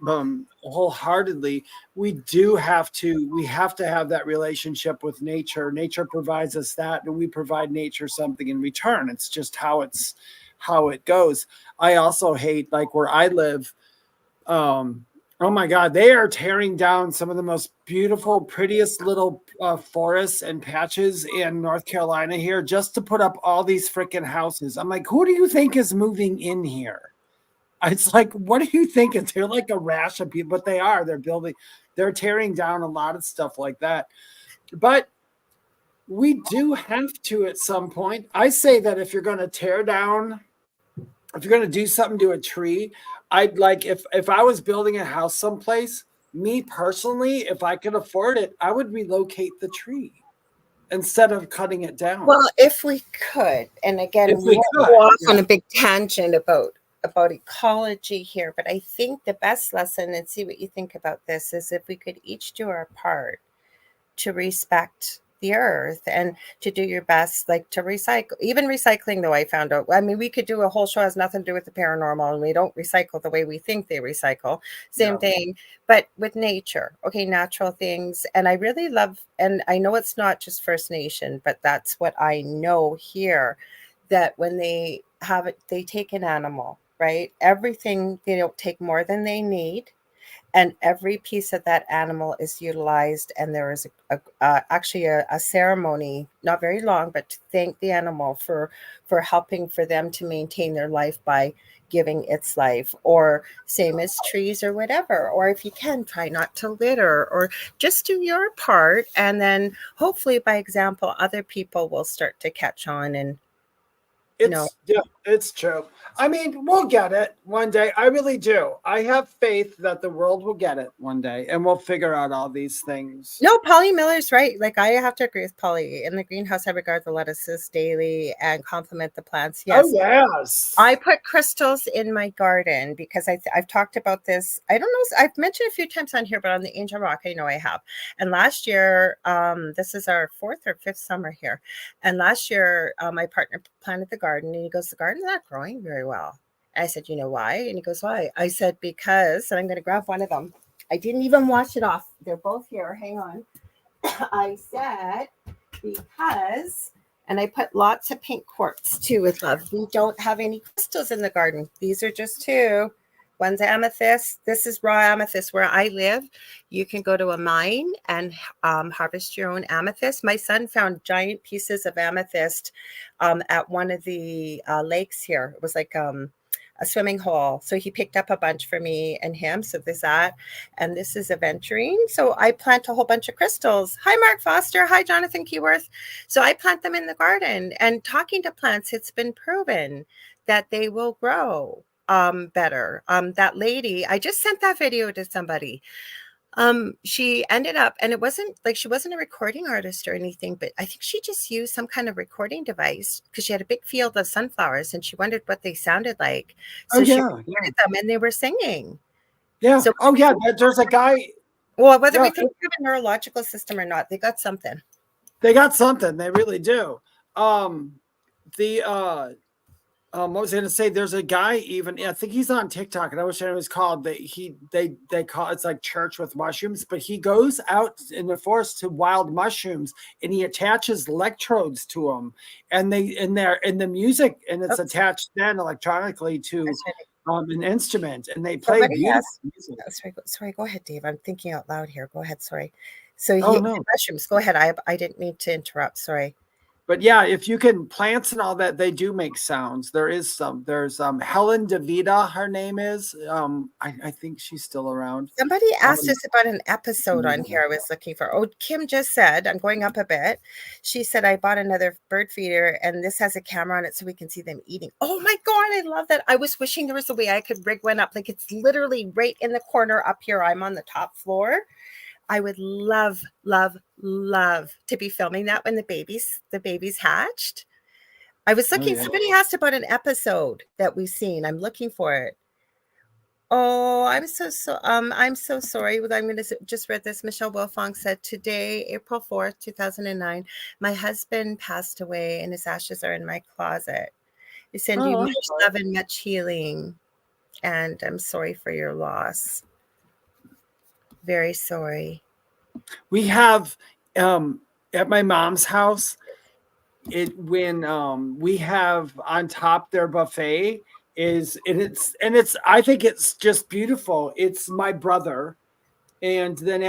wholeheartedly. We have to have that relationship with nature. Nature provides us that, and we provide nature something in return. It's just how it goes. I also hate, like, where I live. Oh my God, they are tearing down some of the most beautiful, prettiest little forests and patches in North Carolina here just to put up all these freaking houses. I'm like, who do you think is moving in here? It's like, what do you think? They're like a rash of people, but they are. They're tearing down a lot of stuff like that. But we do have to at some point. I say that if you're going to tear down, if you're going to do something to a tree, I'd like, if I was building a house someplace, me personally, if I could afford it, I would relocate the tree instead of cutting it down. Well, if we could, and again, If we we won't could, go off on yeah. a big tangent about ecology here, but I think the best lesson, and see what you think about this, is if we could each do our part to respect the earth and to do your best, like to recycle. Even recycling, though, I found out, I mean, we could do a whole show, has nothing to do with the paranormal, and we don't recycle the way we think they recycle. Same Yeah. thing, but with nature, okay, natural things. And I really love, and I know it's not just First Nation, but that's what I know here, that when they have it, they take an animal, right? Everything, they don't take more than they need, and every piece of that animal is utilized, and there is actually a ceremony, not very long, but to thank the animal for helping for them to maintain their life by giving its life. Or same as trees or whatever, or if you can, try not to litter, or just do your part, and then hopefully by example other people will start to catch on. And It's true. I mean, we'll get it one day. I really do. I have faith that the world will get it one day, and we'll figure out all these things. No, Polly Miller's right. Like, I have to agree with Polly. In the greenhouse, I regard the lettuces daily and compliment the plants. Oh Yes. yes. I put crystals in my garden because I've talked about this. I don't know. I've mentioned a few times on here, but on the Angel Rock, I know I have. And last year, this is our 4th or 5th summer here. And last year, my partner planted the garden, and he goes, "The garden's not growing very well." And I said, "You know why?" And he goes, "Why?" I said, "Because," and I'm going to grab one of them. I didn't even wash it off. They're both here. Hang on. I said, because, and I put lots of pink quartz too with love. We don't have any crystals in the garden. These are just 2. One's amethyst. This is raw amethyst. Where I live, you can go to a mine and harvest your own amethyst. My son found giant pieces of amethyst at one of the lakes here. It was like a swimming hole. So he picked up a bunch for me and him. So there's that. And this is aventurine. So I plant a whole bunch of crystals. Hi, Mark Foster. Hi, Jonathan Keyworth. So I plant them in the garden. And talking to plants, it's been proven that they will grow better. That lady, I just sent that video to somebody. She ended up, and it wasn't like she wasn't a recording artist or anything, but I think she just used some kind of recording device because she had a big field of sunflowers and she wondered what they sounded like. Oh So she yeah, recorded them and they were singing. yeah. So, Oh yeah, there's a guy. well, whether we Yeah, think they have a neurological system or not, they got something. they got something. They really do. The what was I going to say? There's a guy even. I think he's on TikTok, and I wish I knew what it was called. They call it's like church with mushrooms, but he goes out in the forest to wild mushrooms, and he attaches electrodes to them, and they're in the music, and it's attached then electronically to an instrument, and they play beautiful music. Sorry, go ahead, Dave. I'm thinking out loud here. Go ahead. Sorry. So mushrooms. Go ahead. I didn't mean to interrupt. Sorry. But yeah, if you can plants and all that, they do make sounds. There's Helen DeVita, her name is. I think she's still around. Somebody asked us about an episode on here I was looking for. Oh, Kim just said, I'm going up a bit. She said, I bought another bird feeder and this has a camera on it so we can see them eating. Oh my God, I love that. I was wishing there was a way I could rig one up. Like it's literally right in the corner up here. I'm on the top floor. I would love, love, love to be filming that when the babies hatched. I was looking, somebody asked about an episode that we've seen. I'm looking for it. Oh, I'm so sorry. I'm going to just read this. Michelle Wilfong said, today, April 4th, 2009, my husband passed away and his ashes are in my closet. I send you much love and much healing. And I'm sorry for your loss. Very sorry. We have at my mom's house, when we have on top their buffet it's I think it's just beautiful. It's my brother, and then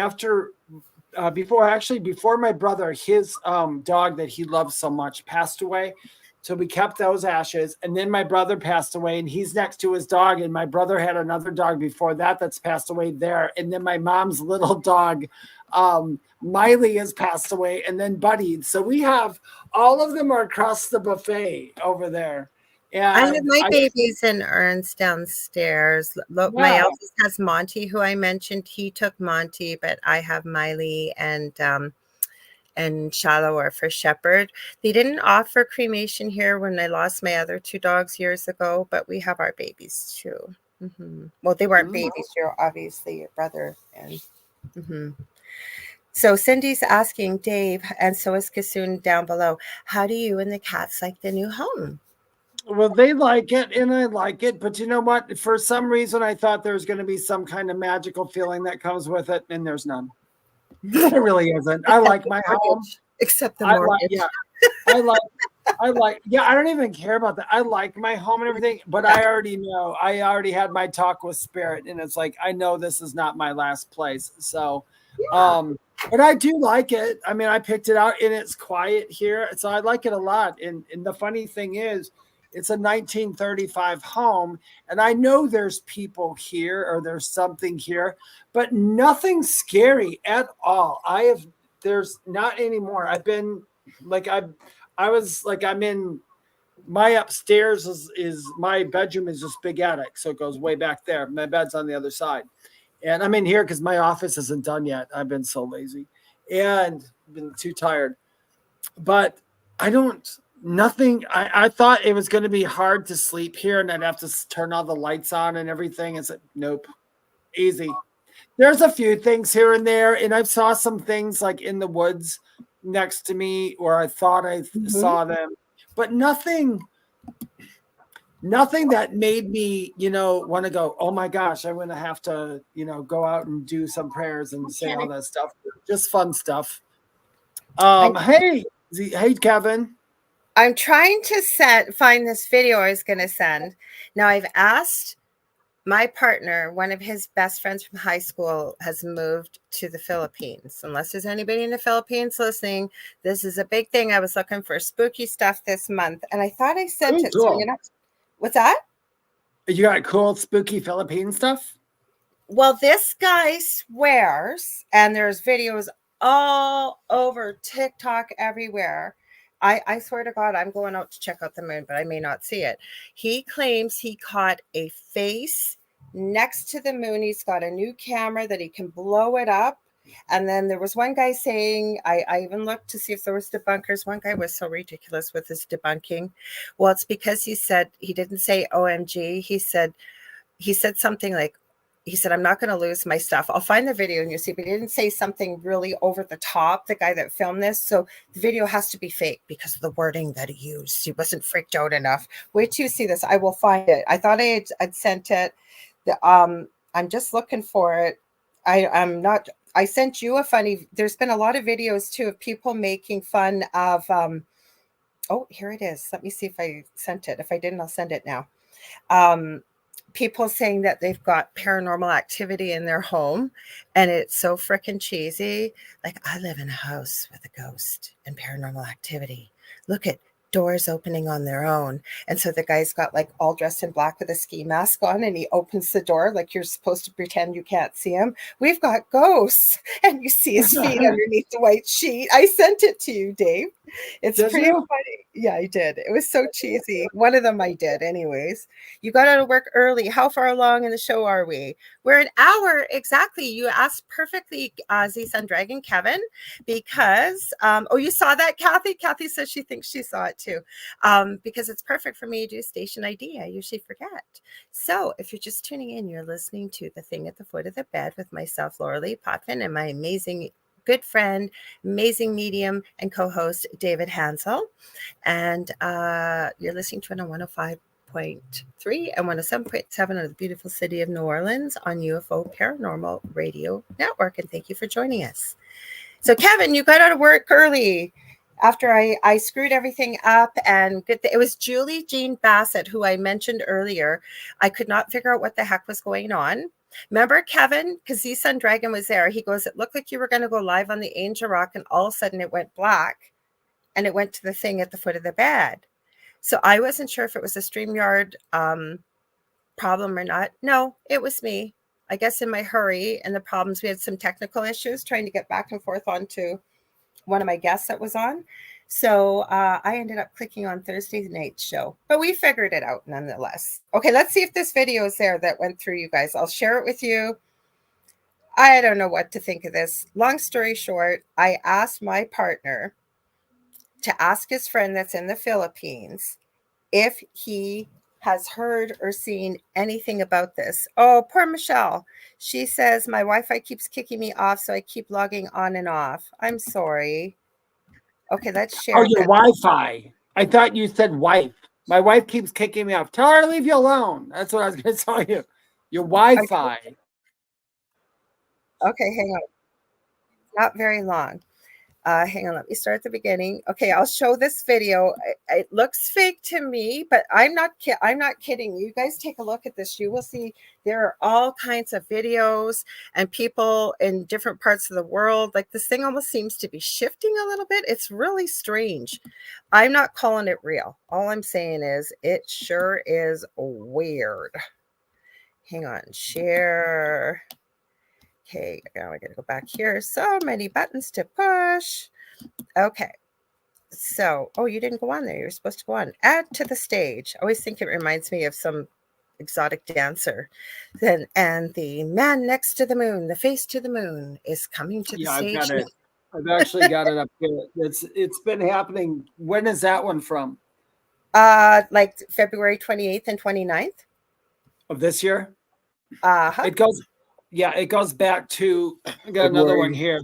before my brother, his dog that he loves so much passed away. So we kept those ashes, and then my brother passed away, and he's next to his dog. And my brother had another dog before that that's passed away there. And then my mom's little dog, Miley, has passed away, and then Buddy. So we have all of them are across the buffet over there. And I have my babies in urns downstairs. Look, my eldest has Monty, who I mentioned. He took Monty, but I have Miley and Shallower for Shepherd. They didn't offer cremation here when I lost my other two dogs years ago, but we have our babies too. Mm-hmm. Well, they weren't babies. You're obviously your brother. And so Cindy's asking Dave, and so is Kasoon down below, how do you and the cats like the new home? Well, they like it and I like it, but you know what? For some reason, I thought there was going to be some kind of magical feeling that comes with it, and there's none. It really isn't. I like my home. Except the mortgage. I don't even care about that. I like my home and everything, but I already know. I already had my talk with Spirit, and it's like, I know this is not my last place. So, but I do like it. I mean, I picked it out, and it's quiet here, so I like it a lot. And the funny thing is, it's a 1935 home, and I know there's people here or there's something here, but nothing scary at all. There's not anymore. I've been like, I'm in my upstairs is my bedroom is just big attic. So it goes way back there. My bed's on the other side. And I'm in here because my office isn't done yet. I've been so lazy and been too tired. But I thought it was going to be hard to sleep here and I'd have to turn all the lights on and everything. It's like, nope, easy. There's a few things here and there. And I saw some things like in the woods next to me where I thought I saw them, but nothing that made me, want to go, oh my gosh, I'm going to have to, go out and do some prayers and say all that stuff. Just fun stuff. Hey, Kevin. I'm trying to find this video I was going to send. Now I've asked my partner, one of his best friends from high school has moved to the Philippines. Unless there's anybody in the Philippines listening, this is a big thing. I was looking for spooky stuff this month and I thought I sent it. Cool. So, what's that? You got cool, spooky Philippine stuff? Well, this guy swears, and there's videos all over TikTok everywhere. I swear to God, I'm going out to check out the moon, but I may not see it. He claims he caught a face next to the moon. He's got a new camera that he can blow it up. And then there was one guy saying, I even looked to see if there was debunkers. One guy was so ridiculous with his debunking. Well, it's because he said, he didn't say OMG. He said something like, he said, I'm not going to lose my stuff. I'll find the video and you'll see, but he didn't say something really over the top, the guy that filmed this. So the video has to be fake because of the wording that he used. He wasn't freaked out enough. Wait till you see this. I will find it. I thought I'd sent it. I'm just looking for it. I sent you a funny, there's been a lot of videos too of people making fun of, oh, here it is. Let me see if I sent it. If I didn't, I'll send it now. People saying that they've got paranormal activity in their home, and it's so freaking cheesy. Like, I live in a house with a ghost and paranormal activity. Look at doors opening on their own. And so the guy's got like all dressed in black with a ski mask on, and he opens the door like you're supposed to pretend you can't see him. We've got ghosts, and you see his feet underneath the white sheet. I sent it to you, Dave. It's pretty funny. Yeah, I did. It was so cheesy. One of them I did anyways. You got out of work early. How far along in the show are we? We're an hour exactly. You asked perfectly, Z-Sun Dragon Kevin, because oh, you saw that, Kathy? Kathy says she thinks she saw it too. Because it's perfect for me to do station ID. I usually forget. So if you're just tuning in, you're listening to The Thing at the Foot of the Bed with myself, Lorilei Potvin, and my amazing good friend, amazing medium and co-host David Hanzel. And you're listening to it on 105.3 and 107.7 of the beautiful city of New Orleans on UFO Paranormal Radio Network. And thank you for joining us. So Kevin, you got out of work early after I screwed everything up, and it was Julie Jean Bassett, who I mentioned earlier. I could not figure out what the heck was going on. Remember, Kevin, because Z-Sun Dragon was there. He goes, it looked like you were going to go live on the Angel Rock, and all of a sudden it went black, and it went to the thing at the foot of the bed. So I wasn't sure if it was a StreamYard problem or not. No, it was me. I guess in my hurry and the problems, we had some technical issues trying to get back and forth onto one of my guests that was on. So I ended up clicking on Thursday night's show, but we figured it out nonetheless. Okay, let's see if this video is there that went through, you guys. I'll share it with you. I don't know what to think of this. Long story short, I asked my partner to ask his friend that's in the Philippines if he has heard or seen anything about this. Oh, poor Michelle. She says, my Wi-Fi keeps kicking me off, so I keep logging on and off. I'm sorry. Okay, let's share. Oh, your Wi-Fi. I thought you said wife. My wife keeps kicking me off. Tell her to leave you alone. That's what I was going to tell you. Your Wi-Fi. Okay, hang on. Not very long. Hang on, let me start at the beginning. Okay, I'll show this video. It looks fake to me, but I'm not kidding. You guys take a look at this. You will see there are all kinds of videos and people in different parts of the world. Like, this thing almost seems to be shifting a little bit. It's really strange. I'm not calling it real. All I'm saying is it sure is weird. Hang on, share. Okay, now I gotta go back here. So many buttons to push. Okay. So, oh, you didn't go on there. You're supposed to go on. Add to the stage. I always think it reminds me of some exotic dancer. Then, and the man next to the moon, the face to the moon, is coming to the stage. I've got it. I've actually got it up here. It's been happening. When is that one from? Like February 28th and 29th of this year. It goes. Yeah, it goes back to, I got another one here.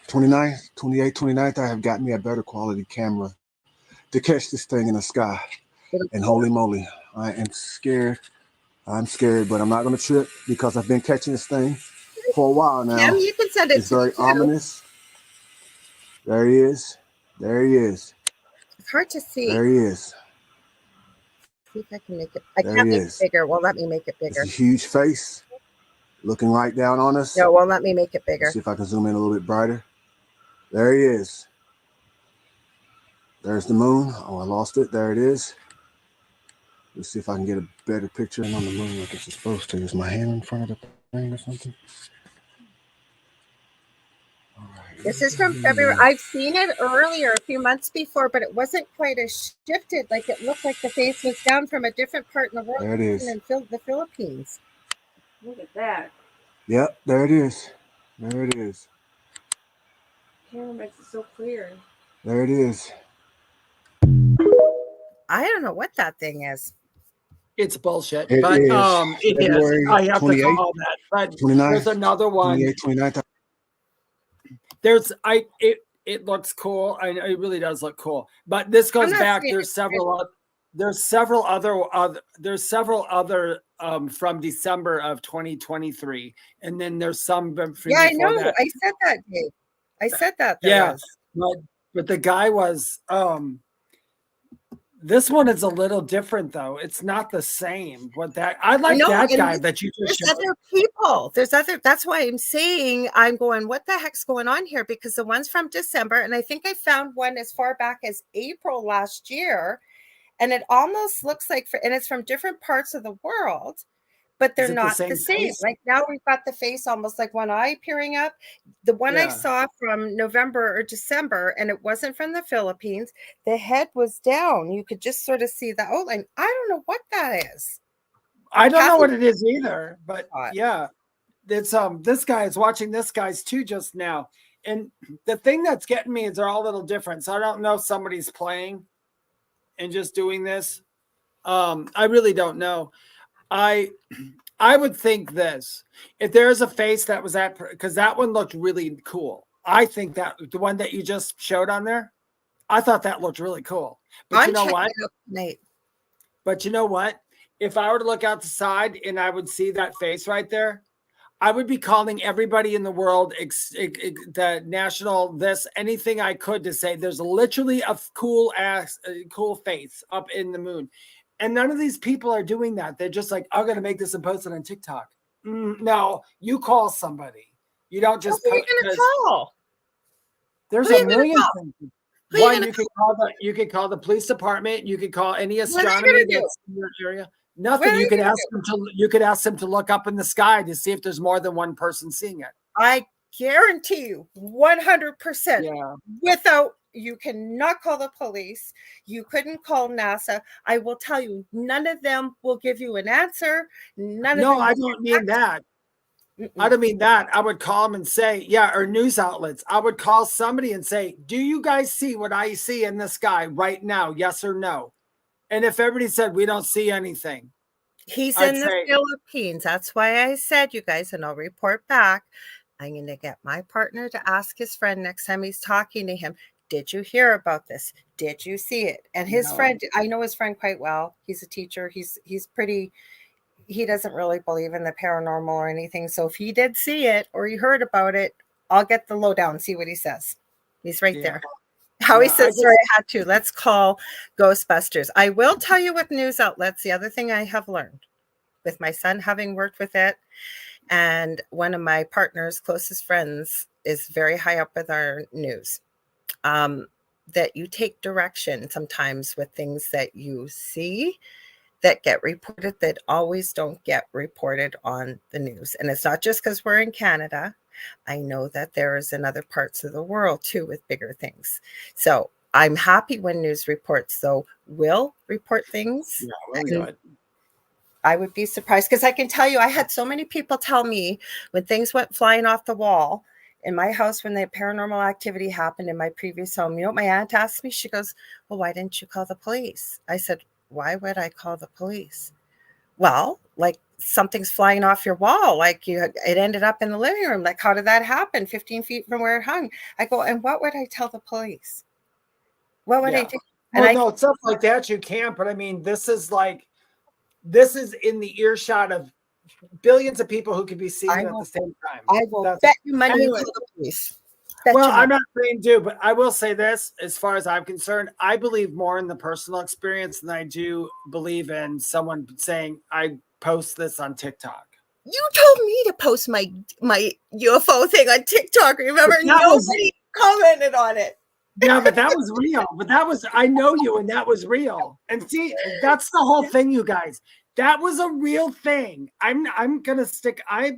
29th, I have got me a better quality camera to catch this thing in the sky. And holy moly, I am scared. I'm scared, but I'm not going to trip because I've been catching this thing for a while now. Yeah, you can send it. It's very ominous. There he is. There he is. It's hard to see. There he is. See if I can make it. I can't make it bigger. Well, let me make it bigger. It's a huge face. Looking right down on us. No, well, let me make it bigger. Let's see if I can zoom in a little bit brighter. There he is. There's the moon. Oh, I lost it. There it is. Let's see if I can get a better picture on the moon like it's supposed to. Is my hand in front of the thing or something? All right. This is from February. I've seen it earlier, a few months before, but it wasn't quite as shifted. Like it looked like the face was down from a different part in the world. There it is. In the Philippines. Look at that. Yep, there it is. There it is. Camera makes it so clear. There it is. I don't know what that thing is. It's bullshit, It but is it February is. I have to 28th, call that. But 29th, there's another one. 29th. It looks cool. It really does look cool. But this goes back. There's several other from December of 2023, and then there's some from I know. That. I said that, Dave. I said that. Yeah, but the guy was. This one is a little different, though. It's not the same. I like that guy that you just showed. Other people. There's other. That's why I'm saying I'm going. What the heck's going on here? Because the one's from December, and I think I found one as far back as April last year, and it almost looks like and it's from different parts of the world, but they're not the same. Like now we've got the face almost like one eye peering up. The one I saw from November or December, and it wasn't from the Philippines. The head was down. You could just sort of see the outline. I don't know what that is. I don't know what it is either, but yeah, it's this guy is watching this guy's too just now. And the thing that's getting me is they're all a little different. So I don't know if somebody's playing and just doing this. I really don't know. I would think this, if there's a face that was because that one looked really cool. I think that the one that you just showed on there, I thought that looked really cool. But you know what? But you know what? If I were to look out the side and I would see that face right there, I would be calling everybody in the world, the national, anything I could to say there's literally a cool face up in the moon. And none of these people are doing that. They're just like, I'm going to make this and post it on TikTok. No, you call somebody. You don't just Who are you going to call? There's a million things. One, you could call the police department. You could call any astronomy that's in your area. Nothing. You could ask them to look up in the sky to see if there's more than one person seeing it. I guarantee you 100% without. You cannot call the police. You couldn't call NASA. I will tell you, none of them will give you an answer. I don't mean that. I don't mean that. I would call them and say, or news outlets. I would call somebody and say, do you guys see what I see in the sky right now? Yes or no? And if everybody said, we don't see anything. He's in the Philippines. That's why I said, you guys, and I'll report back. I'm going to get my partner to ask his friend next time he's talking to him, did you hear about this? Did you see it? And his friend, I know his friend quite well. He's a teacher. He doesn't really believe in the paranormal or anything. So if he did see it or he heard about it, I'll get the lowdown, see what he says. He's right there. He says, sorry, I had to. Let's call Ghostbusters. I will tell you with news outlets, the other thing I have learned with my son having worked with it, and one of my partner's closest friends is very high up with our news. That you take direction sometimes with things that you see that get reported that always don't get reported on the news. And it's not just because we're in Canada. I know that there is in other parts of the world too with bigger things. So I'm happy when news reports, though, will report things. I would be surprised because I can tell you, I had so many people tell me when things went flying off the wall in my house, when the paranormal activity happened in my previous home. You know what my aunt asked me? She goes, well, why didn't you call the police? I said, why would I call the police? Well, like something's flying off your wall. Like it ended up in the living room. Like, how did that happen? 15 feet from where it hung. I go, and what would I tell the police? What would I do? And stuff like that you can't. But I mean, this is in the earshot of billions of people who could be seeing it at the same time. I will bet you money to the police. I'm not saying do, but I will say this, as far as I'm concerned, I believe more in the personal experience than I do believe in someone saying, I post this on TikTok. You told me to post my UFO thing on TikTok. Remember, nobody commented on it. Yeah, but that was real. But that was, I know you, and that was real. And see, that's the whole thing, you guys. That was a real thing. I'm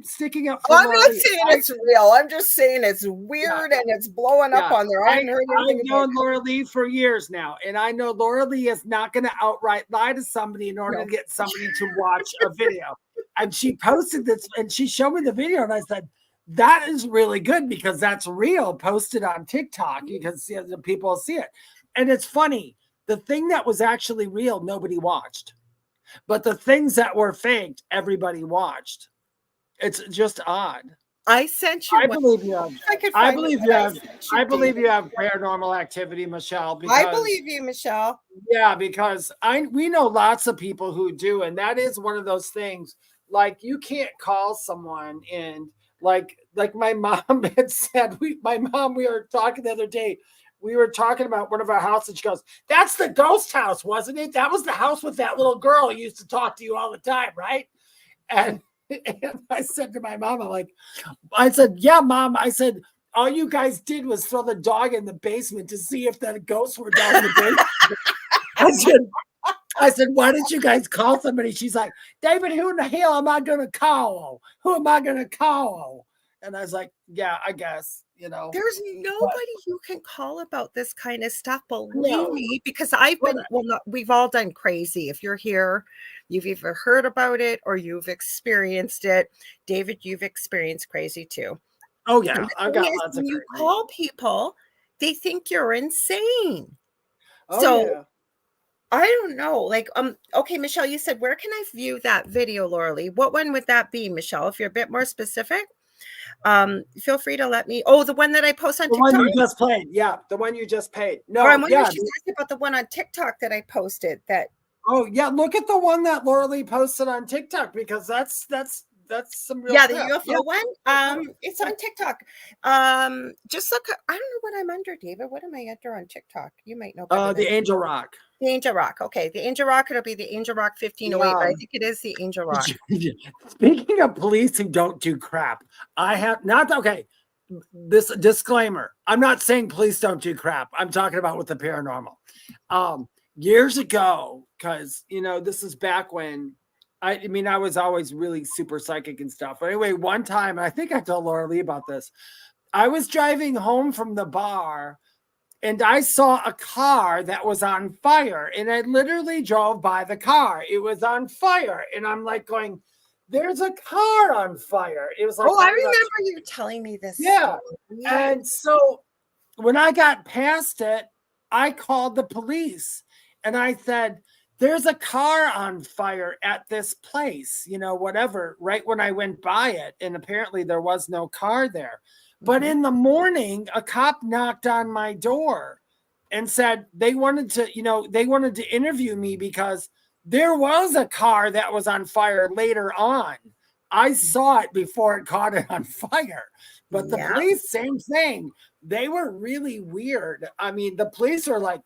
sticking up for I'm not Lorilei. saying it's real. I'm just saying it's weird and it's blowing up on there. I haven't heard anything. I've known Lorilei for years now, and I know Lorilei is not going to outright lie to somebody in order to get somebody to watch a video. And she posted this, and she showed me the video, and I said, that is really good because that's real. Posted on TikTok, you can see the people see it, and it's funny. The thing that was actually real, nobody watched, but the things that were faked, everybody watched. It's just odd. I sent you. I believe you have. I believe you have. I believe you have paranormal activity, Michelle. Because, I believe you, Michelle. Yeah, because we know lots of people who do, and that is one of those things. Like you can't call someone and like my mom had said. We were talking the other day. We were talking about one of our houses. And she goes, "That's the ghost house, wasn't it? That was the house with that little girl who used to talk to you all the time, right?" And I said to my mom, I said, "Yeah, Mom." I said, "All you guys did was throw the dog in the basement to see if the ghosts were down in the basement." I said, "Why didn't you guys call somebody?" She's like, "David, who in the hell am I going to call? Who am I going to call?" And I was like, "Yeah, I guess, There's nobody you can call about this kind of stuff. Believe me, because we've all done crazy. If you're here, you've either heard about it or you've experienced it. David, you've experienced crazy too. Oh yeah, I've got lots of. When you call people, they think you're insane. Oh, so yeah. I don't know. Okay, Michelle, you said, where can I view that video, Lorilei? What one would that be, Michelle? If you're a bit more specific, feel free to let me. Oh, the one that I post on TikTok. The one you just played. Yeah, the one you just paid. No, I'm wondering if she's talking about the one on TikTok that I posted. Oh yeah, look at the one that Lorilei posted on TikTok because that's some real. Yeah, the UFO one. It's on TikTok. Just look. I don't know what I'm under, David. What am I under on TikTok? You might know. The Angel Rock. The Angel Rock. Okay, the Angel Rock. It'll be the Angel Rock 1508. But I think it is the Angel Rock. Speaking of police who don't do crap, I have not. Okay, this disclaimer. I'm not saying police don't do crap. I'm talking about with the paranormal. Years ago, because this is back when. I was always really super psychic and stuff. But anyway, one time, I think I told Lorilei about this. I was driving home from the bar and I saw a car that was on fire. And I literally drove by the car. It was on fire. And I'm like going, there's a car on fire. It was like, I remember you telling me this. Yeah. And so when I got past it, I called the police and I said, there's a car on fire at this place, whatever, right when I went by it. And apparently there was no car there. But in the morning, a cop knocked on my door and said they wanted to interview me because there was a car that was on fire later on. I saw it before it caught it on fire. But the police, same thing. They were really weird. I mean, the police are like,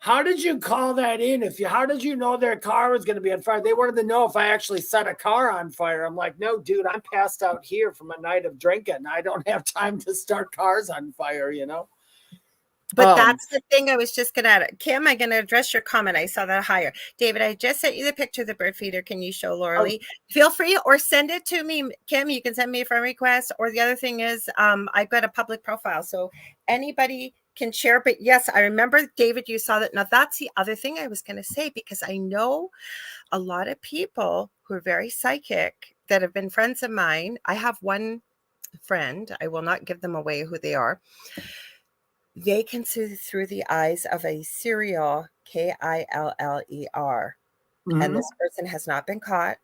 how did you call that in? How did you know their car was going to be on fire? They wanted to know if I actually set a car on fire. I'm like, no, dude, I'm passed out here from a night of drinking. I don't have time to start cars on fire, But that's the thing I was just going to, Kim, I'm going to address your comment. I saw that higher. David, I just sent you the picture of the bird feeder. Can you show Lorilei? Feel free or send it to me. Kim, you can send me a friend request. Or the other thing is I've got a public profile. So anybody can share. But yes, I remember, David, you saw that. Now, that's the other thing I was going to say, because I know a lot of people who are very psychic that have been friends of mine. I have one friend. I will not give them away who they are. They can see through the eyes of a serial KILLER. And this person has not been caught.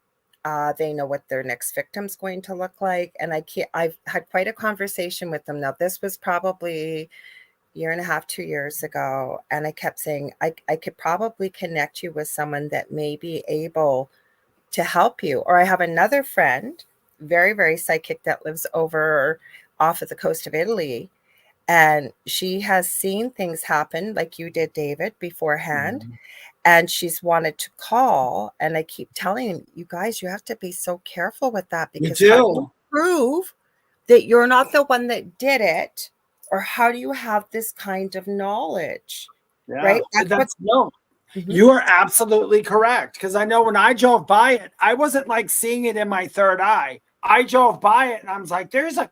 They know what their next victim's going to look like. And I've had quite a conversation with them. Now, this was probably a year and a half, 2 years ago. And I kept saying, I could probably connect you with someone that may be able to help you. Or I have another friend, very, very psychic, that lives over off of the coast of Italy. And she has seen things happen like you did, David, beforehand. And she's wanted to call. And I keep telling you guys, you have to be so careful with that, because how do you prove that you're not the one that did it Or how do you have this kind of knowledge? Yeah, Right? That's what. that's no. Mhm. You are absolutely correct. Because I know when I drove by it, I wasn't like seeing it in my third eye. I drove by it and I was like, there's a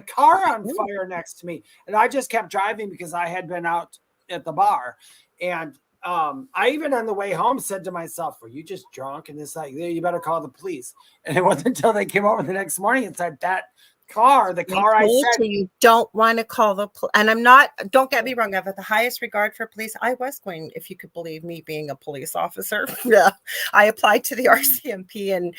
car on fire next to me. And I just kept driving because I had been out at the bar. And I even on the way home said to myself, were you just drunk? And it's like, you better call the police. And it wasn't until they came over the next morning and said, the car I I told said, you don't want to call the police. And I'm not, don't get me wrong, I have the highest regard for police. I was going, if you could believe me, being a police officer. Yeah. I applied to the RCMP and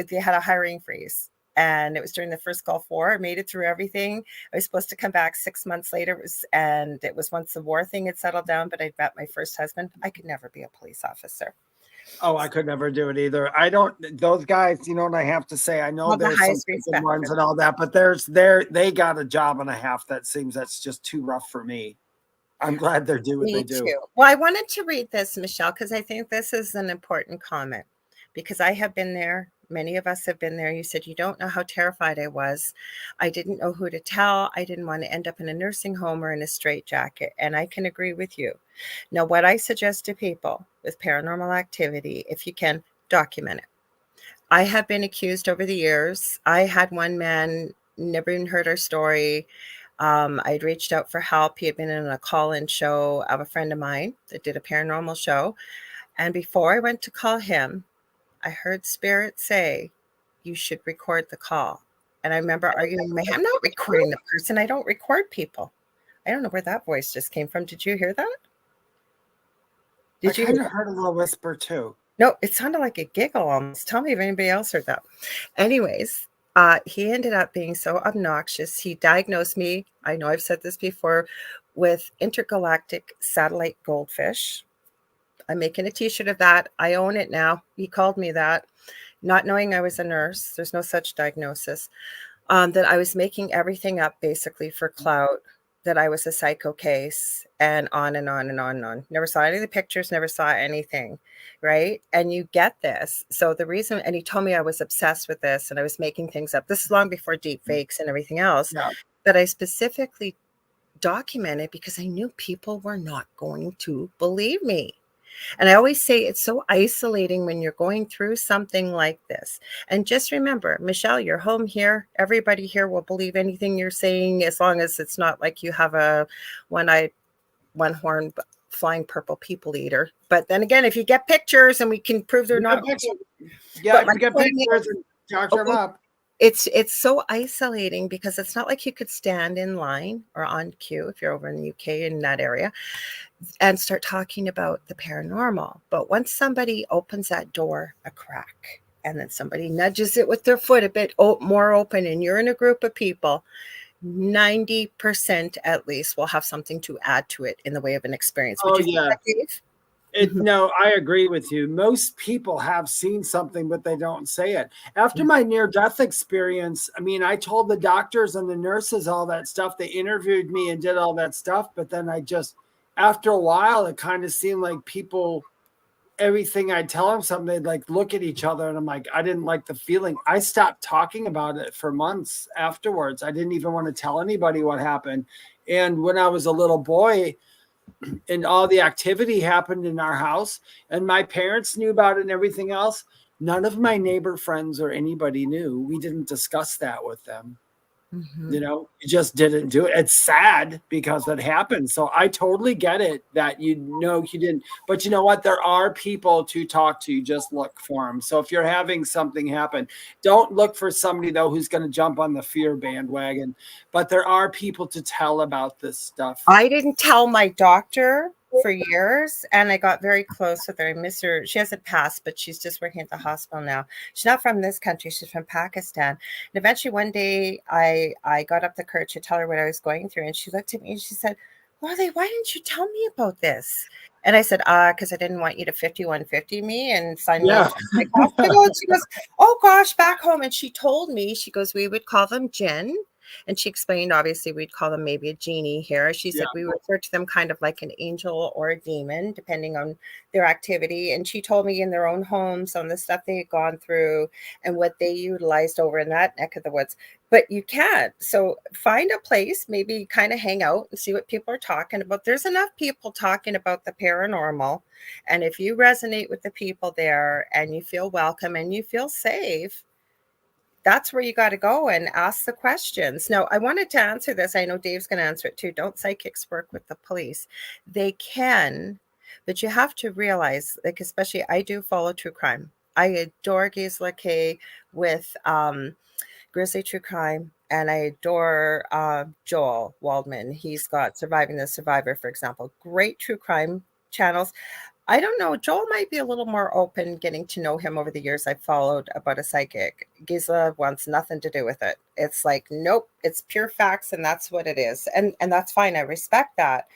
they had a hiring freeze. And it was during the first Gulf War. I made it through everything. I was supposed to come back 6 months later. It was once the war thing had settled down, but I'd met my first husband. I could never be a police officer. oh, I could never do it either. I don't, those guys, you know what I have to say? I know Well, the there's some highest good respect ones for and all that, but they got a job and a half that's just too rough for me. I'm glad they're doing what Me they do. too. Well, I wanted to read this, Michelle, because I think this is an important comment because I have been there. Many of us have been there. You said you don't know how terrified I was. I didn't know who to tell. I didn't want to end up in a nursing home or in a straitjacket. And I can agree with you. Now, what I suggest to people with paranormal activity, if you can, document it. I have been accused over the years. I had one man, never even heard our story. I'd reached out for help. He had been in a call-in show of a friend of mine that did a paranormal show. And before I went to call him, I heard Spirit say, you should record the call. And I remember arguing in my head, I'm not recording the person. I don't record people. I don't know where that voice just came from. Did you hear that? I kind of heard a little whisper too. No, it sounded like a giggle almost. Tell me if anybody else heard that. Anyways, he ended up being so obnoxious. He diagnosed me, I know I've said this before, with intergalactic satellite goldfish. I'm making a t-shirt of that. I own it now. He called me that, not knowing I was a nurse. There's no such diagnosis. That I was making everything up basically for clout, that I was a psycho case, and on and on and on and on. Never saw any of the pictures, never saw anything, right? And you get this. So the reason, and he told me I was obsessed with this and I was making things up. This is long before deep fakes and everything else. Yeah. But I specifically documented because I knew people were not going to believe me. And I always say it's so isolating when you're going through something like this. And just remember, Michelle, you're home here. Everybody here will believe anything you're saying as long as it's not like you have a one-eyed, one-horned, flying purple people eater. But then again, if you get pictures and we can prove they're not. Yeah, if you get pictures and doctor them up. It's so isolating because it's not like you could stand in line or on queue if you're over in the UK in that area and start talking about the paranormal. But once somebody opens that door a crack and then somebody nudges it with their foot a bit more open and you're in a group of people, 90% at least will have something to add to it in the way of an experience. Oh, yeah. No, I agree with you. Most people have seen something, but they don't say it. After my near-death experience, I mean, I told the doctors and the nurses all that stuff. They interviewed me and did all that stuff. But then after a while, it kind of seemed like people, everything I'd tell them something, they'd like look at each other. And I'm like, I didn't like the feeling. I stopped talking about it for months afterwards. I didn't even want to tell anybody what happened. And when I was a little boy, and all the activity happened in our house and my parents knew about it and everything else, none of my neighbor friends or anybody knew. We didn't discuss that with them. You know, you just didn't do it. It's sad because it happened. So I totally get it that you didn't. But you know what? There are people to talk to. Just look for them. So if you're having something happen, don't look for somebody, though, who's going to jump on the fear bandwagon. But there are people to tell about this stuff. I didn't tell my doctor for years, and I got very close with her. I miss her. She hasn't passed, but she's just working at the hospital now. She's not from this country. She's from Pakistan. And eventually one day I got up the courage to tell her what I was going through, and she looked at me and she said, Lorilei, why didn't you tell me about this? And I said, because I didn't want you to 5150 me and sign me up to the hospital. And she goes, oh gosh, back home. And she told me, she goes, we would call them jinn. And she explained, obviously, we'd call them maybe a genie here. She said we refer to them kind of like an angel or a demon, depending on their activity. And she told me in their own homes on the stuff they had gone through and what they utilized over in that neck of the woods. but you can't. So find a place, maybe kind of hang out and see what people are talking about. There's enough people talking about the paranormal. And if you resonate with the people there and you feel welcome and you feel safe, that's where you got to go and ask the questions. Now, I wanted to answer this. I know Dave's going to answer it too. Don't psychics work with the police? They can, but you have to realize, like, especially I do follow true crime. I adore Gisela K with Grizzly True Crime, and I adore Joel Waldman. He's got Surviving the Survivor, for example. Great true crime channels. I don't know. Joel might be a little more open getting to know him over the years I've followed about a psychic. Gisela wants nothing to do with it. It's like, nope, it's pure facts and that's what it is. And that's fine. I respect that.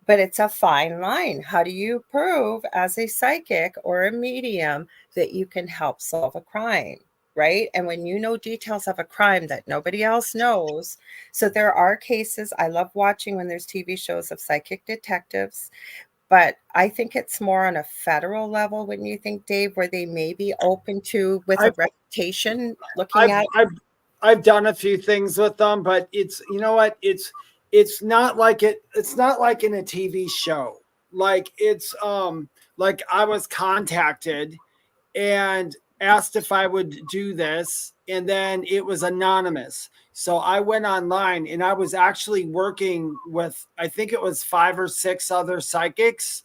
But it's a fine line. How do you prove as a psychic or a medium that you can help solve a crime? Right. And when you know details of a crime that nobody else knows. So there are cases I love watching when there's TV shows of psychic detectives. But I think it's more on a federal level, wouldn't you think, Dave, where they may be open to, with a reputation, looking at. I've done a few things with them, but it's, you know what, it's not like it's not like in a TV show. Like it's like I was contacted and asked if I would do this, and then it was anonymous. So I went online and I was actually working with, I think it was 5 or 6 other psychics,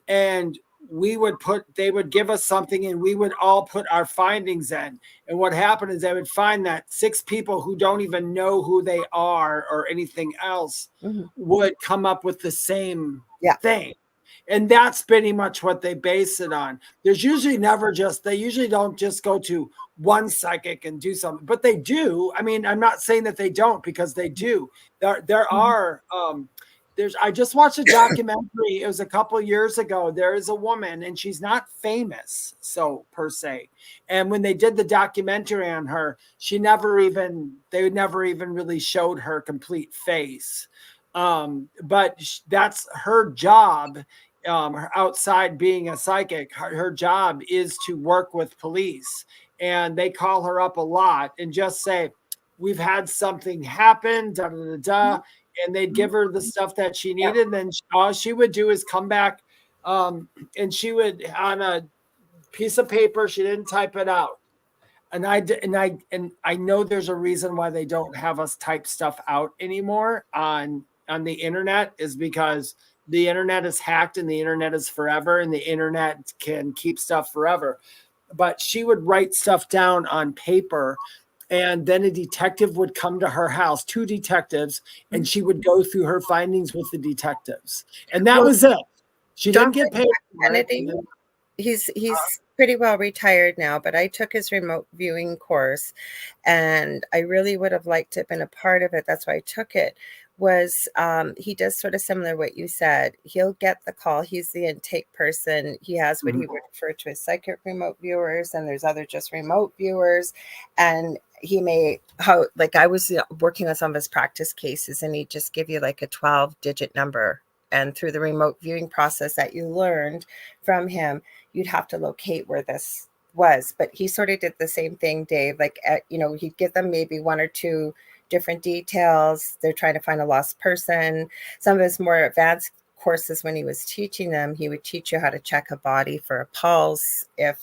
and they would give us something and we would all put our findings in. And what happened is I would find that 6 people who don't even know who they are or anything else would come up with the same thing. And that's pretty much what they base it on. There's usually they usually don't just go to one psychic and do something, but they do. I mean, I'm not saying that they don't, because they do. There are, I just watched a documentary. It was a couple years ago. There is a woman and she's not famous, so per se. And when they did the documentary on her, they never even really showed her complete face. But that's her job. Outside being a psychic, her job is to work with police, and they call her up a lot and just say, we've had something happen, da, da, da, da, and they'd give her the stuff that she needed. And then all she would do is come back, and she would, on a piece of paper, she didn't type it out. And I know there's a reason why they don't have us type stuff out anymore on the internet, is because the internet is hacked and the internet is forever, and the internet can keep stuff forever. But she would write stuff down on paper, and then a detective would come to her house, 2 detectives, and she would go through her findings with the detectives. And that was it. She didn't get paid for it. He's pretty well retired now, but I took his remote viewing course, and I really would have liked to have been a part of it. That's why I took it. Was he does sort of similar what you said. He'll get the call. He's the intake person. He has what he would refer to as psychic remote viewers, and there's other just remote viewers. And he may, like I was working with some of his practice cases, and he'd just give you like a 12-digit number. And through the remote viewing process that you learned from him, you'd have to locate where this was. But he sort of did the same thing, Dave. Like, he'd give them maybe 1 or 2 different details. They're trying to find a lost person. Some of his more advanced courses, when he was teaching them, he would teach you how to check a body for a pulse if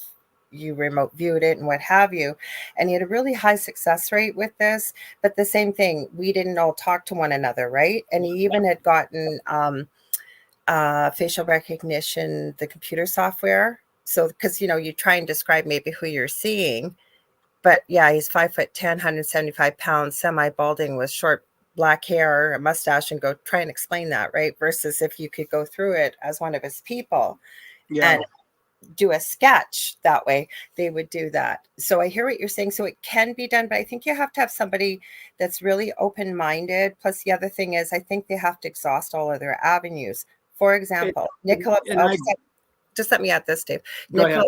you remote viewed it and what have you. And he had a really high success rate with this. But the same thing, we didn't all talk to one another, right? And he even had gotten facial recognition, the computer software. So, because, you try and describe maybe who you're seeing. But yeah, he's 5'10", 175 pounds, semi-balding with short black hair, a mustache, and go try and explain that, right? Versus if you could go through it as one of his people and do a sketch that way, they would do that. So I hear what you're saying. So it can be done, but I think you have to have somebody that's really open-minded. Plus the other thing is, I think they have to exhaust all other avenues. For example, Nicola, just let me add this, Dave. Nicola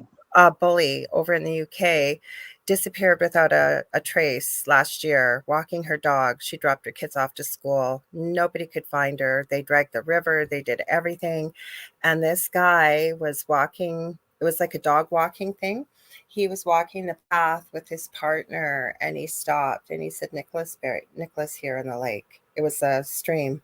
Bully over in the UK disappeared without a trace last year, walking her dog. She dropped her kids off to school. Nobody could find her. They dragged the river. They did everything. And this guy was walking It was like a dog walking thing. He was walking the path with his partner, and he stopped and he said, Nicholas here in the lake. It was a stream.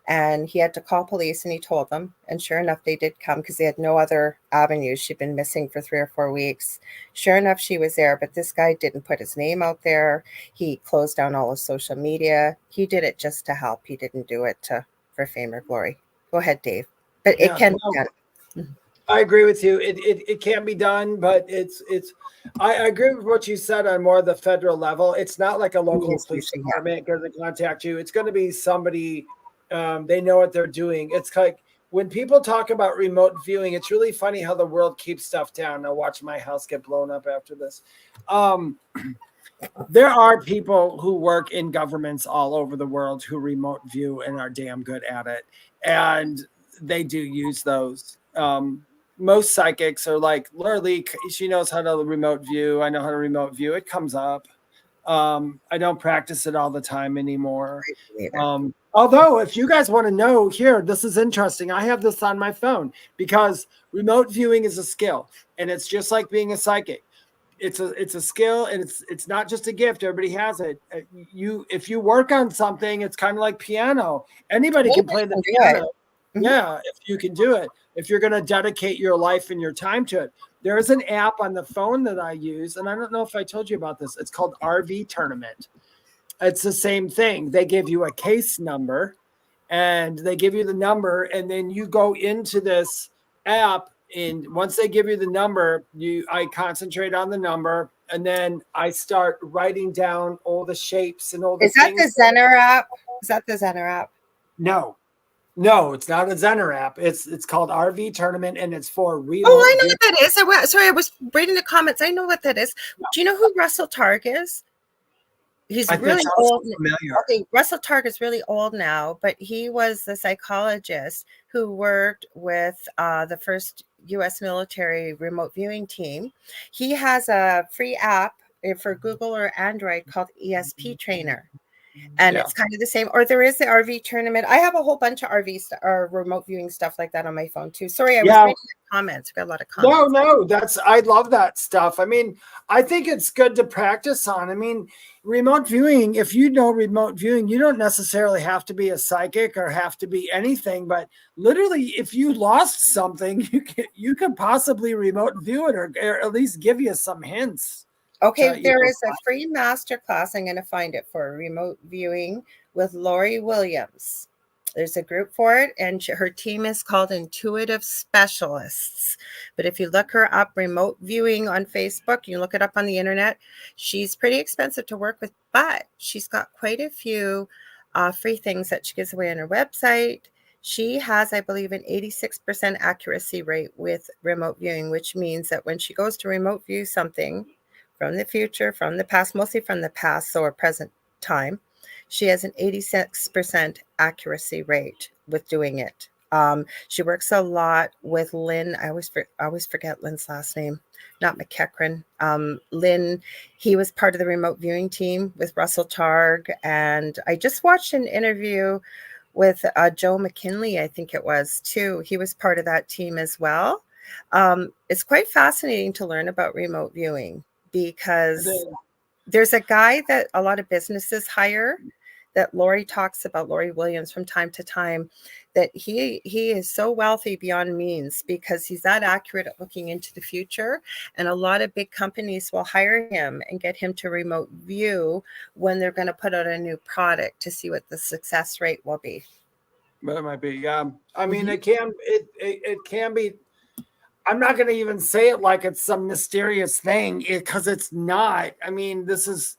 And he had to call police, and he told them. And sure enough, they did come because they had no other avenues. She'd been missing for 3 or 4 weeks. Sure enough, she was there, but this guy didn't put his name out there. He closed down all his social media. He did it just to help. He didn't do it for fame or glory. Go ahead, Dave. But it can be done. I agree with you. It can be done, but I agree with what you said on more the federal level. It's not like a local police department going to contact you. It's going to be somebody, they know what they're doing. It's like when people talk about remote viewing, it's really funny how the world keeps stuff down. Now watch my house get blown up after this. There are people who work in governments all over the world who remote view and are damn good at it. And they do use those. Most psychics are like, Lorilei, she knows how to remote view. I know how to remote view. It comes up. I don't practice it all the time anymore. Although, if you guys want to know, here, this is interesting. I have this on my phone because remote viewing is a skill, and it's just like being a psychic. It's a skill, and it's not just a gift. Everybody has it. If you work on something, it's kind of like piano. Anybody can play the piano. Yeah, if you can do it. If you're going to dedicate your life and your time to it. There is an app on the phone that I use, and I don't know if I told you about this. It's called RV Tournament. It's the same thing. They give you a case number, and they give you the number, and then you go into this app, and once they give you the number, I concentrate on the number, and then I start writing down all the shapes and all the things. Is that the Zener app? Is that the Zener app? No, it's not a Zener app. It's called RV Tournament, and it's for real. Oh, I know what that is. Sorry, I was reading the comments. I know what that is. Do you know who Russell Targ is? He's really old. Okay, Russell Targ is really old now, but he was the psychologist who worked with the first U.S. military remote viewing team. He has a free app for Google or Android called ESP Trainer. And it's kind of the same. Or there is the RV Tournament. I have a whole bunch of or remote viewing stuff like that on my phone too. Sorry, I was reading the comments. I've got a lot of comments. No, I love that stuff. I mean, I think it's good to practice on. I mean, remote viewing, if you know remote viewing, you don't necessarily have to be a psychic or have to be anything, but literally if you lost something, you could possibly remote view it or at least give you some hints. Okay, there is a free masterclass. I'm going to find it for remote viewing with Lori Williams. There's a group for it, and her team is called Intuitive Specialists. But if you look her up, remote viewing on Facebook, you look it up on the internet, she's pretty expensive to work with, but she's got quite a few free things that she gives away on her website. She has, I believe, an 86% accuracy rate with remote viewing, which means that when she goes to remote view something, from the future, from the past, mostly from the past, so or present time, she has an 86% accuracy rate with doing it. She works a lot with Lynn. I always forget Lynn's last name, not McEachran. Lynn, he was part of the remote viewing team with Russell Targ. And I just watched an interview with Joe McKinley, I think it was, too. He was part of that team as well. It's quite fascinating to learn about remote viewing, because there's a guy that a lot of businesses hire that Lori talks about, Lori Williams, from time to time, that he is so wealthy beyond means because he's that accurate at looking into the future. And a lot of big companies will hire him and get him to remote view when they're going to put out a new product to see what the success rate will be. But it might be. I mean, it can be. I'm not going to even say it like it's some mysterious thing because it's not. I mean, this is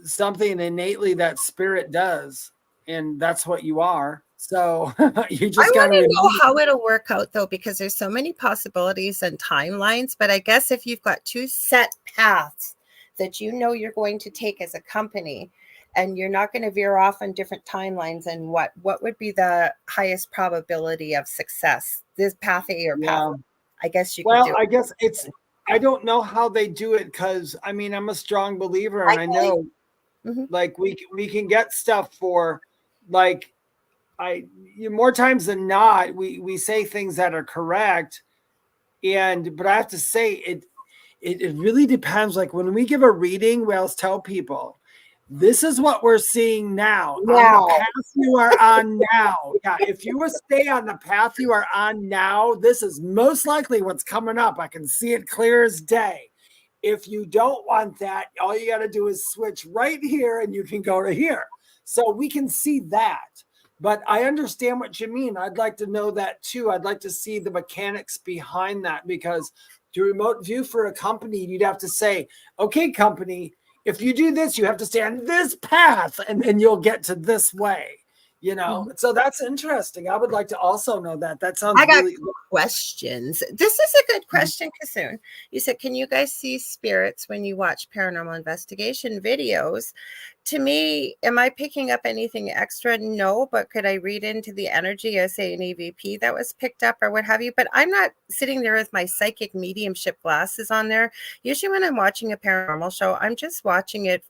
something innately that spirit does, and that's what you are. So you just got to know how it'll work out, though, because there's so many possibilities and timelines. But I guess if you've got two set paths that you know you're going to take as a company, and you're not going to veer off on different timelines, and what would be the highest probability of success? This path A or path? I guess you. Well, I guess it's. I don't know how they do it because I mean I'm a strong believer, and I know, like we can get stuff for, like, more times than not we say things that are correct, but I have to say it really depends. Like when we give a reading, we always tell people, this is what we're seeing now on the path you are on now. Yeah, if you will stay on the path you are on now, this is most likely what's coming up. I can see it clear as day. If you don't want that, all you got to do is switch right here and you can go to here. So we can see that. But I understand what you mean. I'd like to know that too. I'd like to see the mechanics behind that, because to remote view for a company, you'd have to say, okay, company, if you do this, you have to stay on this path and then you'll get to this way. So that's interesting. I would like to also know that. That sounds I got really questions. This is a good question, Kasoon. You said, can you guys see spirits when you watch paranormal investigation videos? To me, am I picking up anything extra? No, but could I read into the energy of, say, an EVP that was picked up or what have you? But I'm not sitting there with my psychic mediumship glasses on there. Usually when I'm watching a paranormal show, I'm just watching it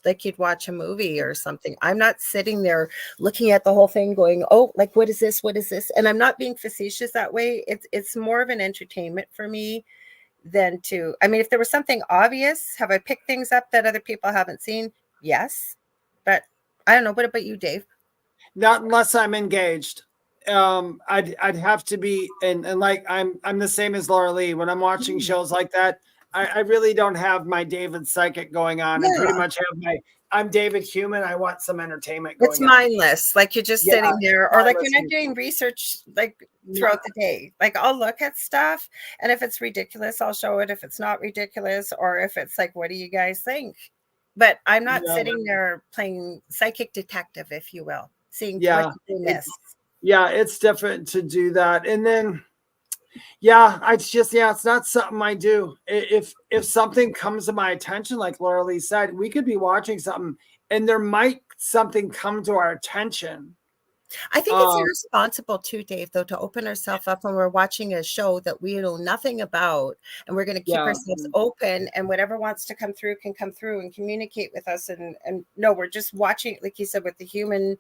like you'd watch a movie or something. I'm not sitting there looking at the whole thing going, oh, like, what is this? What is this? And I'm not being facetious that way. It's more of an entertainment for me than to, I mean, if there was something obvious, have I picked things up that other people haven't seen? Yes. But I don't know. What about you, Dave? not unless I'm engaged. I'd have to be, and like I'm the same as Lorilei. When I'm watching shows like that, I really don't have my David psychic going on. Yeah. And pretty much have I'm David human. I want some entertainment going It's on. mindless. Like you're just sitting there, or like mindless you're not doing research like throughout the day. Like I'll look at stuff, and if it's ridiculous, I'll show it. If it's not ridiculous, or if it's like, what do you guys think? But I'm not sitting there playing psychic detective, if you will, seeing what you miss. It's different to do that. And then it's not something I do. If something comes to my attention, like Lorilei said, we could be watching something and there might something come to our attention. I think it's irresponsible too, Dave, though, to open ourselves up when we're watching a show that we know nothing about, and we're going to keep ourselves open, and whatever wants to come through can come through and communicate with us. And no, we're just watching, like you said, with the human.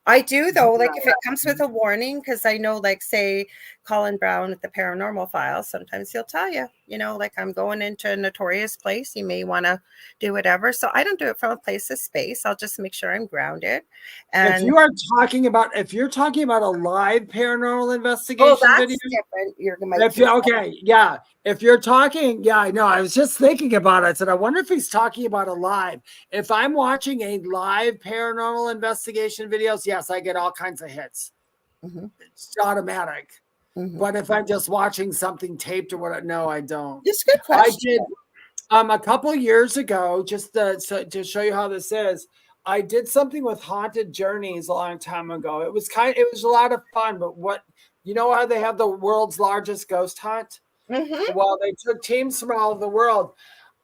I do, though, like if it comes with a warning, because I know, like, say, Colin Brown at the Paranormal Files, sometimes he'll tell you, like, I'm going into a notorious place. You may want to do whatever. So I don't do it from a place of space. I'll just make sure I'm grounded. And if you're talking about a live paranormal investigation video, different. If you're talking, I know. I was just thinking about it. I said, I wonder if he's talking about a live. If I'm watching a live paranormal investigation videos, yes, I get all kinds of hits. Mm-hmm. It's automatic. Mm-hmm. But if I'm just watching something taped or what, no, I don't. It's a good question. I did a couple years ago, just to show you how this is. I did something with Haunted Journeys a long time ago. It was a lot of fun, but how they have the world's largest ghost hunt? Mm-hmm. Well, they took teams from all over the world.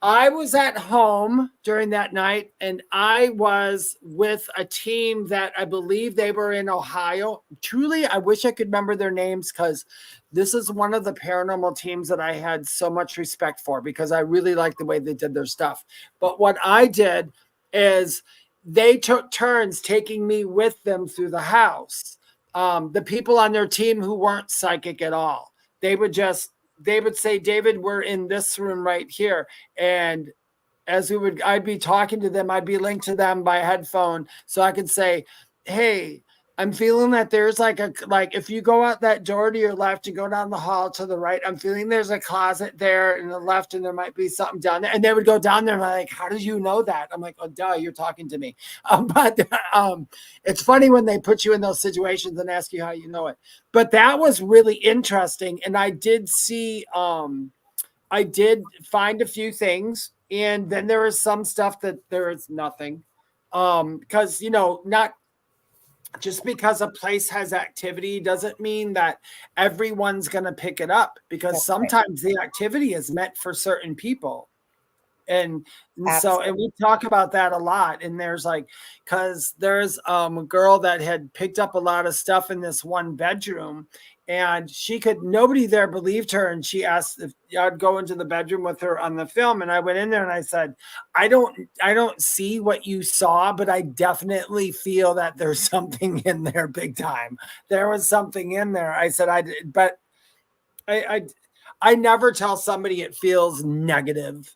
I was at home during that night, and I was with a team that I believe they were in Ohio. Truly, I wish I could remember their names, because this is one of the paranormal teams that I had so much respect for, because I really liked the way they did their stuff. But what I did is they took turns taking me with them through the house. The people on their team who weren't psychic at all, they would say, David, we're in this room right here. And I'd be talking to them, I'd be linked to them by headphone. So I could say, hey, I'm feeling that there's like if you go out that door to your left and go down the hall to the right, I'm feeling there's a closet there in the left, and there might be something down there. And they would go down there and I'm like, how did you know that? I'm like, oh, duh, you're talking to me. But it's funny when they put you in those situations and ask you how you know it. But that was really interesting. And I did see, I did find a few things. And then there is some stuff that there is nothing. Because, not just because a place has activity doesn't mean that everyone's going to pick it up, because sometimes the activity is meant for certain people. And we talk about that a lot. And there's because there's a girl that had picked up a lot of stuff in this one bedroom, and nobody there believed her. And she asked if I'd go into the bedroom with her on the film. And I went in there and I said, I don't see what you saw, but I definitely feel that there's something in there big time. There was something in there. I said, I never tell somebody it feels negative.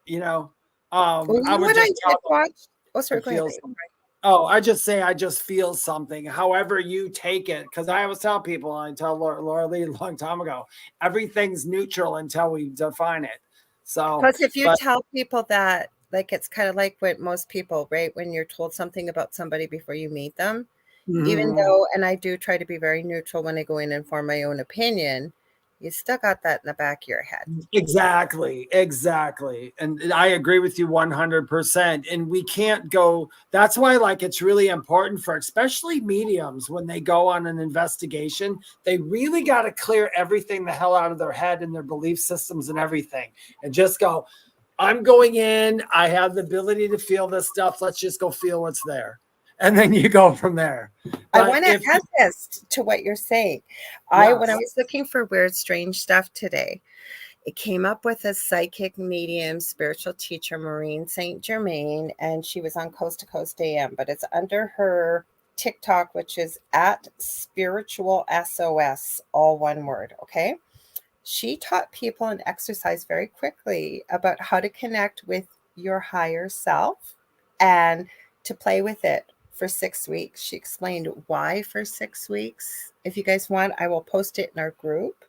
You know, Well, you I know would what I just tell did them watch? Oh, sorry, it go ahead. feels something. Oh, I just say I just feel something. However you take it, because I always tell people, I tell Lorilei a long time ago, everything's neutral until we define it. So, Plus, if you but tell people that, like, it's kind of like what most people, right? When you're told something about somebody before you meet them, even mhm. though, and I do try to be very neutral when I go in and form my own opinion, you still got that in the back of your head. Exactly. And I agree with you 100%. And we can't go, that's why, like, it's really important for especially mediums when they go on an investigation, they really got to clear everything the hell out of their head and their belief systems and everything, and just go, I'm going in, I have the ability to feel this stuff. Let's just go feel what's there. And then you go from there. I But want to if, add this to what you're saying. When I yes, was looking for weird, strange stuff today, it came up with a psychic medium spiritual teacher, Maureen St. Germain, and she was on Coast to Coast AM, but it's under her TikTok, which is at spiritual SOS, all one word. Okay. She taught people an exercise very quickly about how to connect with your higher self and to play with it for 6 weeks. She explained why for 6 weeks. If you guys want, I will post it in our group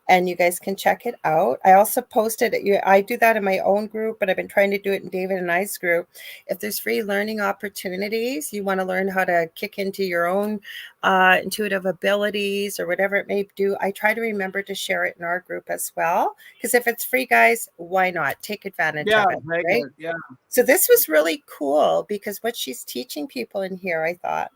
and you guys can check it out. I also posted it. I do that in my own group, but I've been trying to do it in David and I's group. If there's free learning opportunities, you want to learn how to kick into your own intuitive abilities or whatever it may do, I try to remember to share it in our group as well. Because if it's free, guys, why not? Take advantage yeah, of it, right? yeah. So this was really cool because what she's teaching people in here, I thought,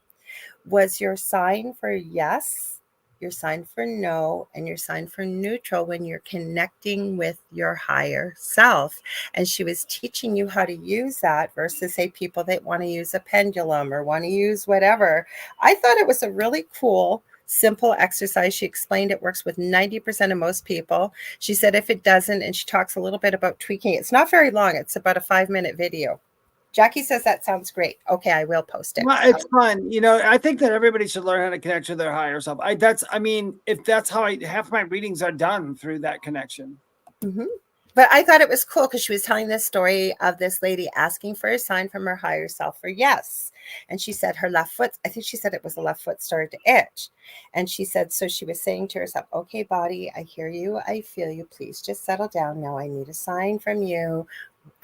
was your sign for yes, your sign for no, and your sign for neutral when you're connecting with your higher self. And she was teaching you how to use that versus, say, people that want to use a pendulum or want to use whatever. I thought it was a really cool, simple exercise. She explained it works with 90% of most people. She said if it doesn't, and she talks a little bit about tweaking, it's not very long. It's about a 5-minute video. Jackie says that sounds great. Okay, I will post it. Well, it's fun. You know, I think that everybody should learn how to connect to their higher self. I mean, if that's how half my readings are done through that connection. Mm-hmm. But I thought it was cool because she was telling this story of this lady asking for a sign from her higher self for yes. And she said her left foot, I think she said it was the left foot, started to itch. And she said, so she was saying to herself, okay, body, I hear you. I feel you. Please just settle down. Now I need a sign from you,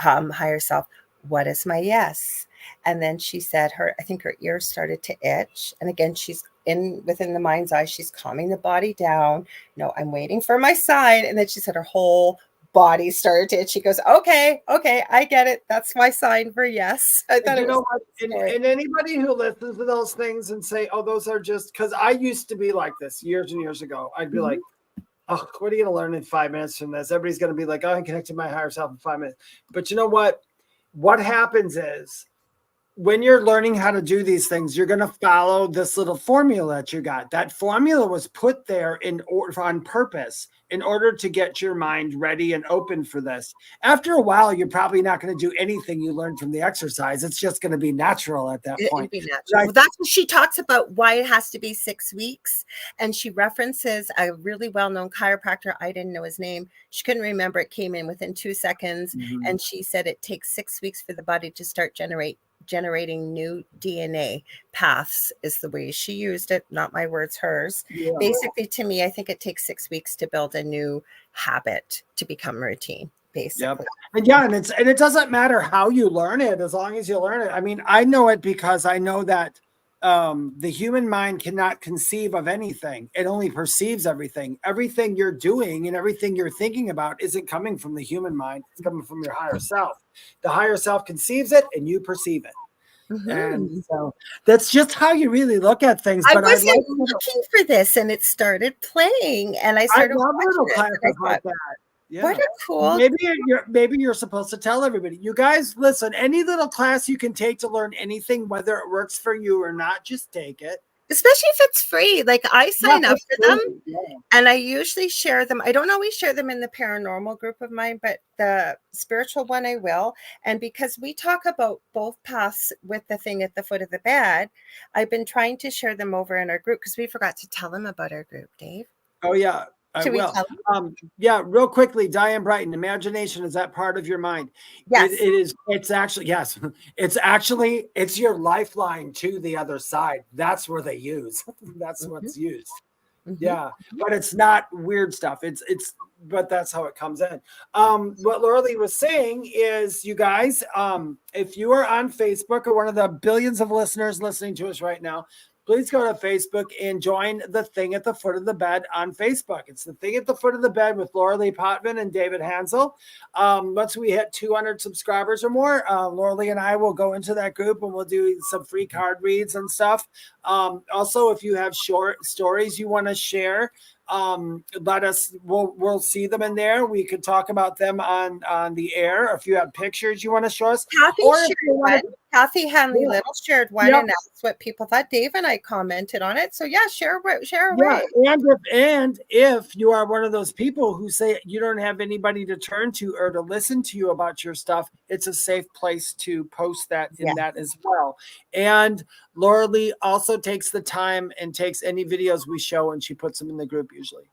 higher self. What is my yes? And then she said I think her ears started to itch. And again, she's within the mind's eye, she's calming the body down. No, I'm waiting for my sign. And then she said her whole body started to itch. She goes, okay, I get it. That's my sign for yes. I thought You know what? And anybody who listens to those things and say, oh, those are just, because I used to be like this years and years ago. I'd be like, oh, what are you going to learn in 5 minutes from this? Everybody's going to be like, oh, I connected to my higher self in 5 minutes. But you know what? What happens is, when you're learning how to do these things, you're going to follow this little formula that you got. That formula was put there on purpose in order to get your mind ready and open for this. After a while, you're probably not going to do anything you learned from the exercise. It's just going to be natural at that point. Be natural. Well, that's what she talks about, why it has to be 6 weeks. And she references a really well-known chiropractor. I didn't know his name. She couldn't remember. It came in within 2 seconds. Mm-hmm. And she said it takes 6 weeks for the body to start generating new DNA paths, is the way she used it. Not my words, hers. Yeah. Basically, to me, I think it takes 6 weeks to build a new habit to become routine. Basically. Yep. And it doesn't matter how you learn it, as long as you learn it. I mean, I know it because I know that the human mind cannot conceive of anything. It only perceives everything. Everything you're doing and everything you're thinking about isn't coming from the human mind. It's coming from your higher self. The higher self conceives it and you perceive it. Mm-hmm. And so that's just how you really look at things. But I wasn't looking for this, and it started playing, and I started watching it. Like that. Yeah. What a cool. Maybe you're supposed to tell everybody. You guys, listen, any little class you can take to learn anything, whether it works for you or not, just take it. Especially if it's free. Like I sign up for them and I usually share them. I don't always share them in the paranormal group of mine, but the spiritual one I will. And because we talk about both paths with the thing at the foot of the bed, I've been trying to share them over in our group because we forgot to tell them about our group, Dave. Oh, yeah. I Should we will. tell them? Yeah, real quickly, Diane Brighton, imagination, is that part of your mind? Yes. It is. It's actually, yes. It's your lifeline to the other side. That's where they use. That's what's used. Yeah, but it's not weird stuff. But that's how it comes in. What Lorilei was saying is, you guys, if you are on Facebook or one of the billions of listeners listening to us right now, please go to Facebook and join the Thing at the Foot of the Bed on Facebook. It's the Thing at the Foot of the Bed with Lorilei Potvin and David Hanzel. Once we hit 200 subscribers or more, Lorilei and I will go into that group and we'll do some free card reads and stuff. Also, if you have short stories you want to share, let us, we'll see them in there. We could talk about them on the air. If you have pictures you want to show us, Kathy Hanley Yeah. Little shared one, Yep. and that's what people thought. Dave and I commented on it. So yeah, share away. And if you are one of those people who say you don't have anybody to turn to or to listen to you about your stuff, it's a safe place to post that in that as well. And Lorilei also takes the time and takes any videos we show and she puts them in the group usually.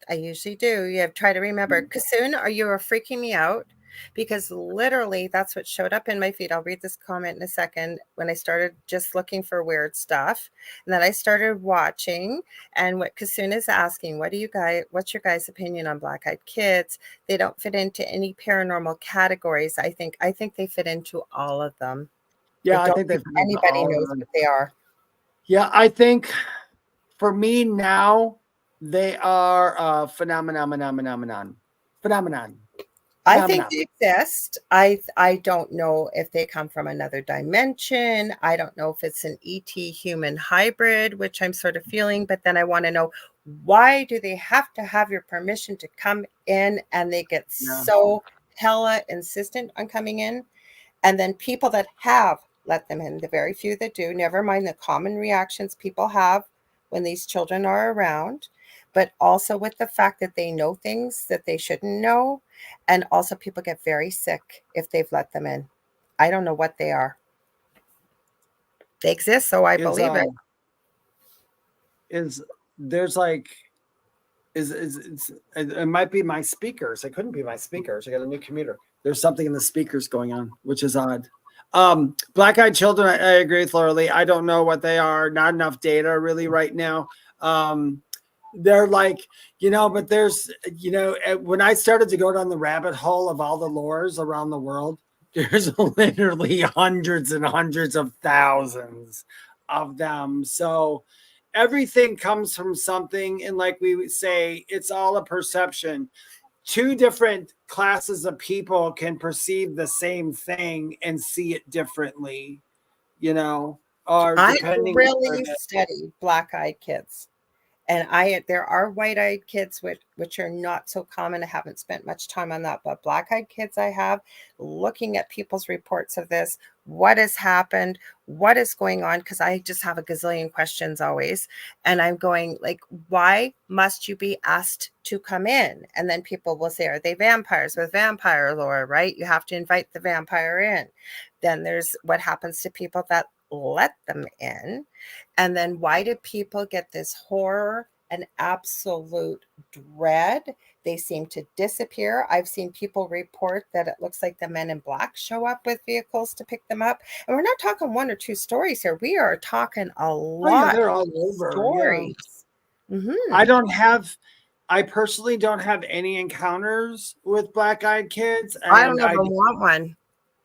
I usually do. You have to try to remember. Kasoon, you are freaking me out, because literally that's what showed up in my feed. I'll read this comment in a second. When I started just looking for weird stuff, and then I started watching, and what Kasoon is asking, what's your guys' opinion on black-eyed kids? They don't fit into any paranormal categories. I think they fit into all of them. Yeah, I think anybody knows what they are. Yeah, I think for me now, they are a phenomenon. I think they exist. I don't know if they come from another dimension. I don't know if it's an ET human hybrid, which I'm sort of feeling, but then I want to know, why do they have to have your permission to come in? And they get so hella insistent on coming in. And then people that have let them in, the very few that do, never mind the common reactions people have when these children are around, but also with the fact that they know things that they shouldn't know. And also people get very sick if they've let them in. I don't know what they are. They exist, so I believe it. It might be my speakers. It couldn't be my speakers. I got a new computer. There's something in the speakers going on, which is odd. Black-eyed children, I agree with Lorilei. I don't know what they are. Not enough data really right now. They're like, but there's, when I started to go down the rabbit hole of all the lores around the world, there's literally hundreds and hundreds of thousands of them. So everything comes from something. And like we would say, it's all a perception. Two different classes of people can perceive the same thing and see it differently, or depending. I really study black-eyed kids. And there are white-eyed kids, which are not so common. I haven't spent much time on that, but black-eyed kids I have, looking at people's reports of this, what has happened, what is going on, because I just have a gazillion questions always. And I'm going like, why must you be asked to come in? And then people will say, are they vampires with vampire lore, right? You have to invite the vampire in. Then there's what happens to people that let them in. And then why do people get this horror and absolute dread? They seem to disappear. I've seen people report that it looks like the men in black show up with vehicles to pick them up. And we're not talking one or two stories here. We are talking a lot they're all over stories. I personally don't have any encounters with black-eyed kids. And I don't ever want one.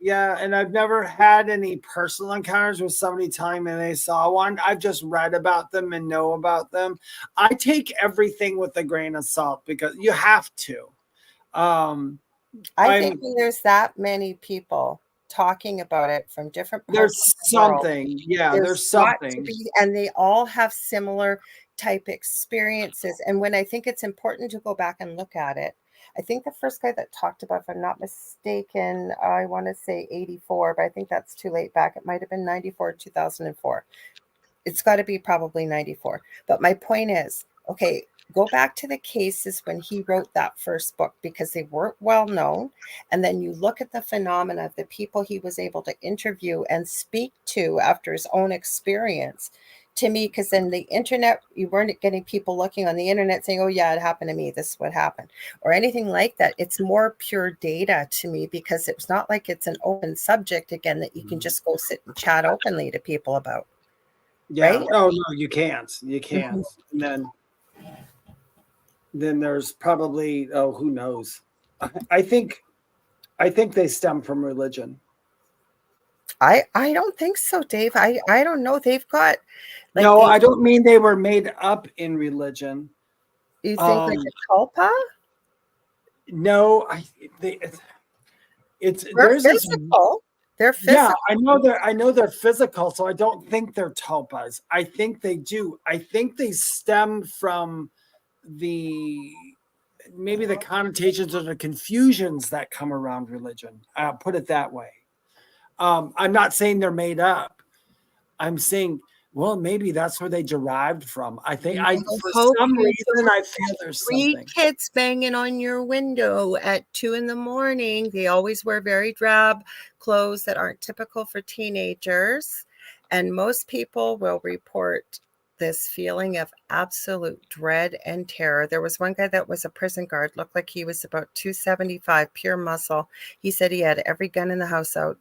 Yeah, and I've never had any personal encounters with somebody telling me they saw one. I've just read about them and know about them. I take everything with a grain of salt because you have to. I think when there's that many people talking about it from different parts there's of the something. world, Yeah, there's something. And they all have similar type experiences. And when I think it's important to go back and look at it, I think the first guy that talked about, if I'm not mistaken, I want to say 84, but I think that's too late back. It might have been 94, 2004. It's got to be probably 94. But my point is, okay, go back to the cases when he wrote that first book, because they weren't well known. And then you look at the phenomena of the people he was able to interview and speak to after his own experience to me, because in the internet, you weren't getting people looking on the internet saying, oh yeah, it happened to me, this is what happened, or anything like that. It's more pure data to me, because it's not like it's an open subject again that you can just go sit and chat openly to people about. Yeah. Right? Oh no, you can't. You can't. Mm-hmm. And then there's probably, oh, who knows? I think they stem from religion. I don't think so, Dave. I don't know. They've got like No, I don't mean they were made up in religion. You think like a tulpa? No, They're there's this. physical. They're Yeah, physical. I know they're physical, so I don't think they're tulpas. I think they do. I think they stem from maybe the connotations or the confusions that come around religion. I'll put it that way. I'm not saying they're made up. I'm saying, well, maybe that's where they derived from. I think for some reason I feel there's something. Kids banging on your window at 2 a.m. They always wear very drab clothes that aren't typical for teenagers. And most people will report this feeling of absolute dread and terror. There was one guy that was a prison guard, looked like he was about 275, pure muscle. He said he had every gun in the house out.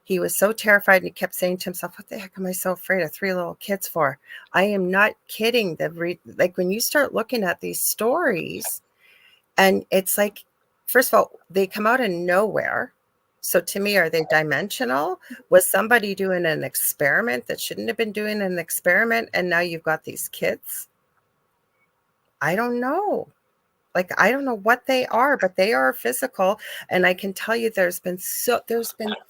He was so terrified, and he kept saying to himself, what the heck am I so afraid of 3 little kids for? I am not kidding. Like when you start looking at these stories, and it's like, first of all, they come out of nowhere. So to me, are they dimensional? Was somebody doing an experiment that shouldn't have been doing an experiment, and now you've got these kids? I don't know. Like, I don't know what they are, but they are physical. And I can tell you there's been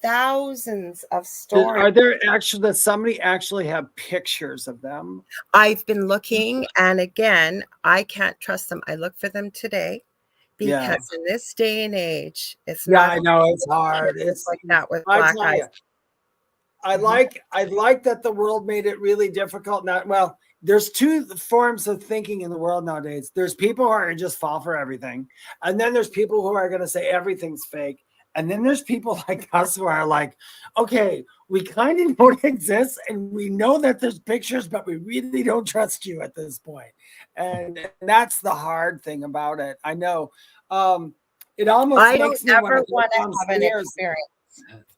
thousands of stories. Are there does somebody actually have pictures of them? I've been looking, and again, I can't trust them. I look for them today because in this day and age, it's not. I know it's hard. It's like that with black eyes. I like that the world made it really difficult. There's 2 forms of thinking in the world nowadays. There's people who are going to just fall for everything. And then there's people who are going to say everything's fake. And then there's people like us who are like, okay, we kind of know it exists and we know that there's pictures, but we really don't trust you at this point. And that's the hard thing about it. I know. It almost makes me want to have an experience.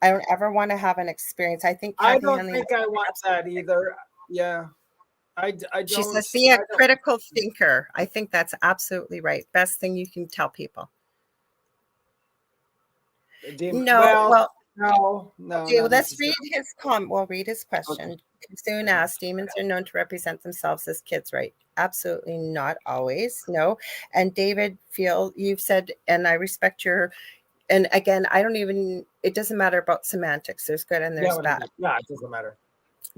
I don't ever want to have an experience. I think I don't think I want that either. Yeah. I don't. She says, be a critical thinker. I think that's absolutely right. Best thing you can tell people. No. Okay, let's read his comment. We'll read his question. Okay. Soon asked, demons are known to represent themselves as kids, right? Absolutely not always. No. And David, you've said, and I respect your, and again, it doesn't matter about semantics. There's good and there's bad. Yeah, it doesn't matter.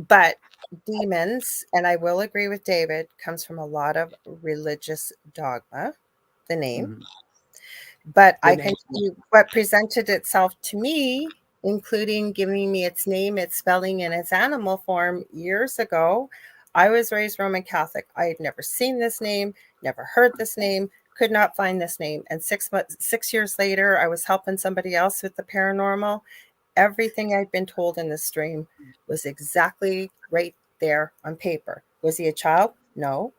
But demons, and I will agree with David, comes from a lot of religious dogma, the name. Mm-hmm. But I can tell you what presented itself to me, including giving me its name, its spelling, and its animal form years ago. I was raised Roman Catholic. I had never seen this name, never heard this name, could not find this name. And 6 years later, I was helping somebody else with the paranormal. Everything I'd been told in this dream was exactly right there on paper. Was he a child? No.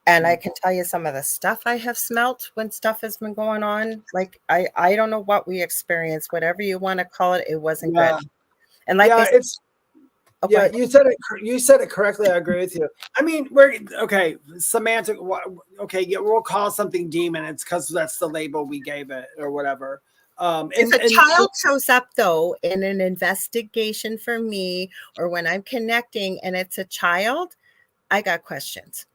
And I can tell you some of the stuff I have smelt when stuff has been going on. Like, I don't know what we experienced, whatever you want to call it. It wasn't good. And like, you said it correctly. I agree with you. I mean, semantic. Okay. We'll call something demon. It's because that's the label we gave it or whatever. If a child shows up, though, in an investigation for me, or when I'm connecting and it's a child, I got questions.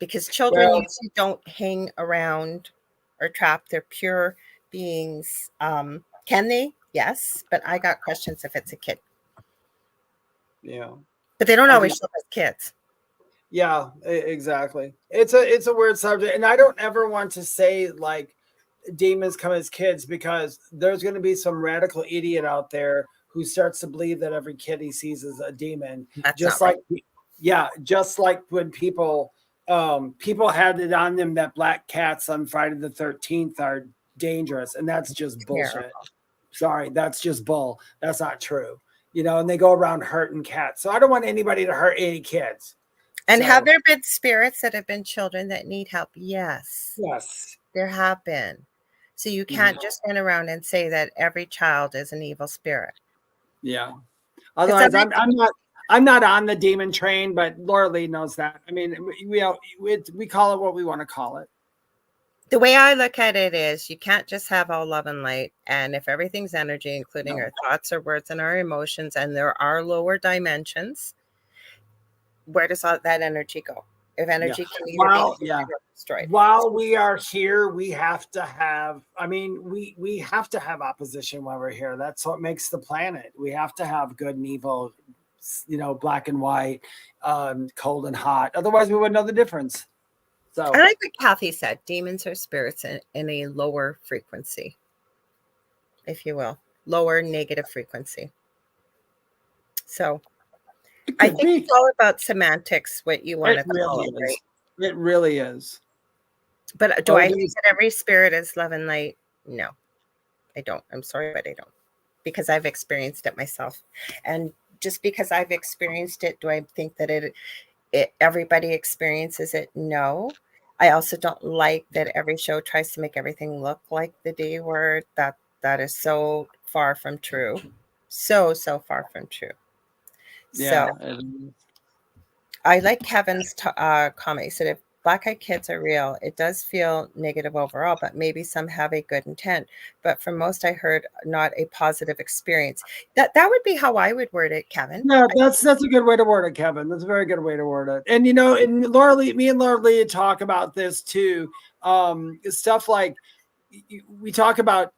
Because children usually don't hang around or trap. They're pure beings. Can they? Yes. But I got questions if it's a kid. Yeah. But they don't always show up as kids. Yeah, exactly. It's a weird subject. And I don't ever want to say like demons come as kids, because there's going to be some radical idiot out there who starts to believe that every kid he sees is a demon. That's just like, right. Just like when people had it on them that black cats on Friday the 13th are dangerous, and that's just bullshit. Sorry, that's just bull. That's not true. and they go around hurting cats. So I don't want anybody to hurt any kids. And So, have there been spirits that have been children that need help? Yes. yes. There have been. So you can't just run around and say that every child is an evil spirit. Yeah. Otherwise, I'm not on the demon train, but Lorilei knows that. I mean, we call it what we want to call it. The way I look at it is you can't just have all love and light. And if everything's energy, including our thoughts, our words, and our emotions, and there are lower dimensions, where does all that energy go? If energy can either be destroyed. While we are here, we have to have, we have to have opposition while we're here. That's what makes the planet. We have to have good and evil, black and white, cold and hot. Otherwise, we wouldn't know the difference. So I like what Kathy said. Demons are spirits in a lower frequency, if you will, lower negative frequency. So I think it's all about semantics, what you want to call it, right? It really is. But do I think that every spirit is love and light? No, I don't. I'm sorry, but I don't. Because I've experienced it myself. And just because I've experienced it, do I think that everybody experiences it? No. I also don't like that every show tries to make everything look like the D word. That is so far from true. So far from true. Yeah. So I like Kevin's comment. He said, if black-eyed kids are real, it does feel negative overall, but maybe some have a good intent. But for most, I heard not a positive experience. That would be how I would word it, Kevin. No, that's a good way to word it, Kevin. That's a very good way to word it. And me and Lorilei talk about this too. Stuff like we talk about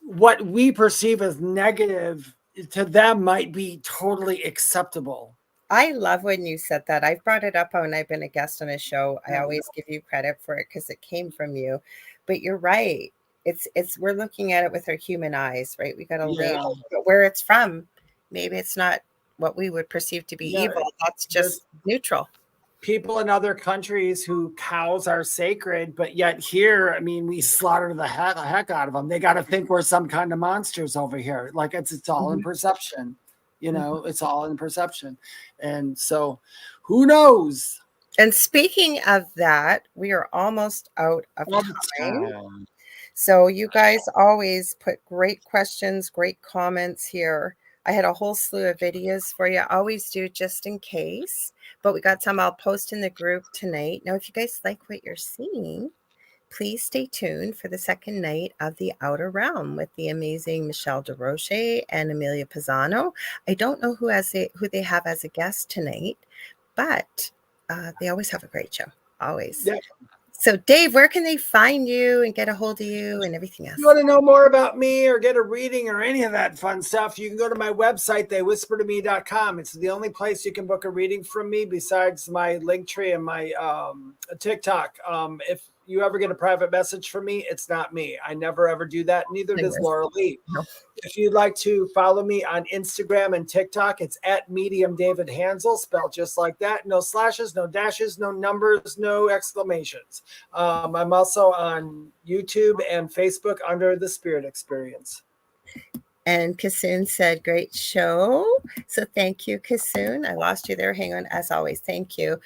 what we perceive as negative to them might be totally acceptable. I love when you said that. I've brought it up when I've been a guest on a show. I always give you credit for it because it came from you. But you're right. We're looking at it with our human eyes, right? We got to label where it's from. Maybe it's not what we would perceive to be evil. That's just neutral. People in other countries who cows are sacred, but yet here, we slaughter the heck out of them. They got to think we're some kind of monsters over here. Like it's all in perception. It's all in perception. And so who knows? And speaking of that, we are almost out of time. So you guys always put great questions, great comments here. I had a whole slew of videos for you. I always do just in case, but we got some I'll post in the group tonight. Now, if you guys like what you're seeing, please stay tuned for the second night of The Outer Realm with the amazing Michelle DeRoche and Amelia Pisano. I don't know who they have as a guest tonight, but they always have a great show. Always. Yeah. So, Dave, where can they find you and get a hold of you and everything else? If you want to know more about me or get a reading or any of that fun stuff, you can go to my website, theywhispertome.com. It's the only place you can book a reading from me besides my Linktree and my TikTok. If you ever get a private message from me, it's not me. I never ever do that. Neither does Lorilei. No. If you'd like to follow me on Instagram and TikTok, it's at Medium David Hanzel, spelled just like that. No slashes, no dashes, no numbers, no exclamations. I'm also on YouTube and Facebook under The Spirit Experience. And Kasoon said, great show. So thank you, Kasoon. I lost you there. Hang on. As always, thank you.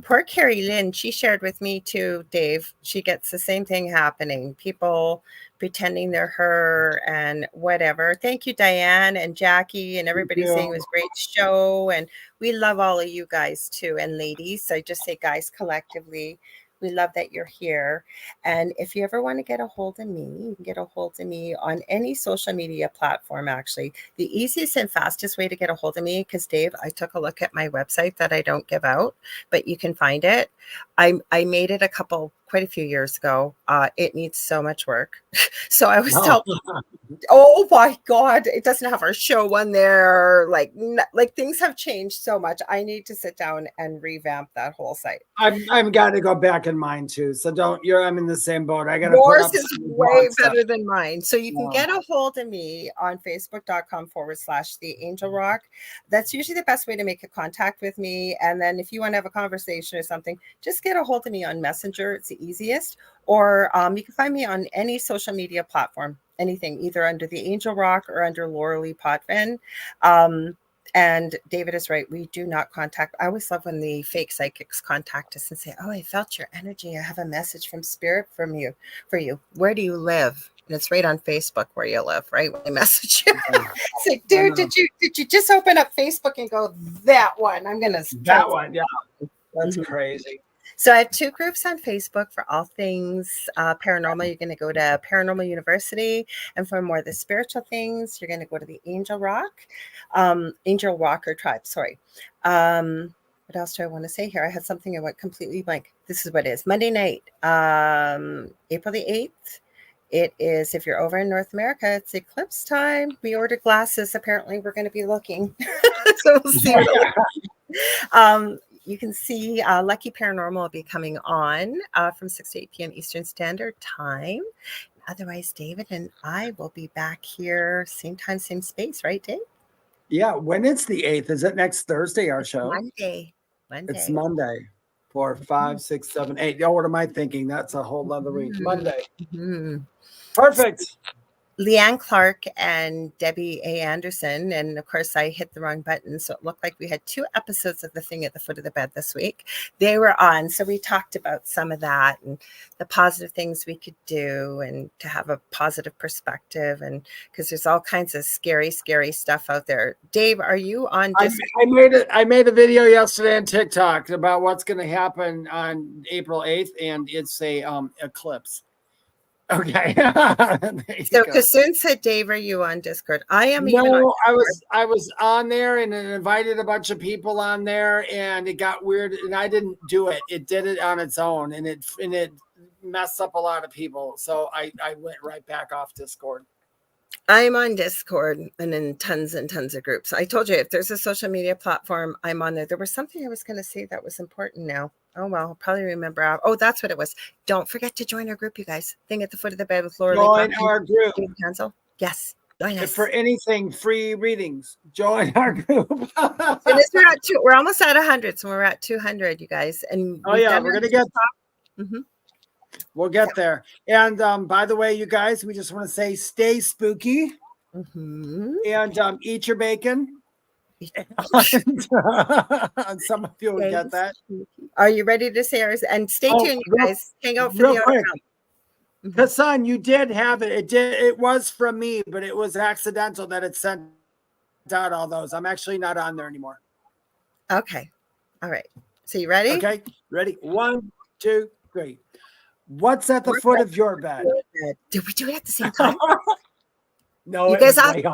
Poor Carrie Lynn, she shared with me too, Dave. She gets the same thing happening. People pretending they're her and whatever. Thank you, Diane and Jackie and everybody saying it was a great show. And we love all of you guys too. And ladies, I just say guys collectively. We love that you're here. And if you ever want to get a hold of me, you can get a hold of me on any social media platform, actually. The easiest and fastest way to get a hold of me, because Dave, I took a look at my website that I don't give out, but you can find it. I made it quite a few years ago. It needs so much work. So I was telling, oh my God, it doesn't have our show on there. Like things have changed so much. I need to sit down and revamp that whole site. I've got to go back in mine too. So I'm in the same boat. I got to yours is way better than mine. So you can get a hold of me on facebook.com/The Angel Rock. That's usually the best way to make a contact with me. And then if you want to have a conversation or something, just get a hold of me on Messenger. It's the the easiest. Or you can find me on any social media platform, anything, either under the Angel Rock or under Lorilei Potvin. And David is right. We do not contact. I always love when the fake psychics contact us and say, "Oh, I felt your energy. I have a message from spirit for you. Where do you live?" And it's right on Facebook where you live, right? When they message you. It's like, dude, did you just open up Facebook and go, that one? I'm gonna that one, yeah. That's crazy. So I have 2 groups on Facebook for all things paranormal. You're going to go to Paranormal University, and for more of the spiritual things, you're going to go to the Angel Rocker Tribe. Sorry. What else do I want to say here? I had something I went completely blank. This is what it is. Monday night, April the 8th. It is, if you're over in North America, it's eclipse time. We ordered glasses. Apparently, we're going to be looking. So we'll see. You can see Lucky Paranormal will be coming on from 6 to 8 p.m. Eastern Standard Time. Otherwise, David and I will be back here same time, same space, right, Dave? Yeah. When it's the 8th, is it next Thursday, our show? Monday. It's Monday. 4, 5, 6, 7, 8. Oh, what am I thinking? That's a whole other week. Monday. Perfect. Leanne Clark and Debbie A. Anderson. And of course, I hit the wrong button. So it looked like we had 2 episodes of The Thing at the Foot of the Bed this week. They were on. So we talked about some of that and the positive things we could do and to have a positive perspective. And because there's all kinds of scary, scary stuff out there. Dave, are you on? I made a video yesterday on TikTok about what's going to happen on April 8th. And it's a eclipse. Okay. So Kasun said, Dave, are you on Discord? I am. No, I was on there and it invited a bunch of people on there and it got weird and I didn't do it. It did it on its own and it messed up a lot of people. So I went right back off Discord. I'm on Discord and in tons and tons of groups. I told you, if there's a social media platform, I'm on there. There was something I was going to say that was important now. Oh, well, I'll probably remember. Oh, that's what it was. Don't forget to join our group, you guys. Thing at the Foot of the Bed with Lorilei. Join our group. David Hanzel. Yes. Join us. For anything, free readings, join our group. We're almost at 100, so we're at 200, you guys. And we're going to get We'll get there. And by the way, you guys, we just want to say stay spooky and eat your bacon. And some of you will get that. Are you ready to say ours? And stay tuned, you guys. Hang out for the other round. Hassan, you did have it. It was from me, but it was accidental that it sent out all those. I'm actually not on there anymore. Okay. All right. So you ready? Okay. Ready? 1, 2, 3. What's at the foot of your bed? Did we do it at the same time? No, you guys off. Did we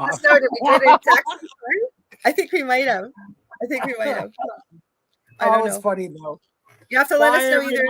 do it exactly? I think we might have. I don't know. It's funny though. You have to let us know either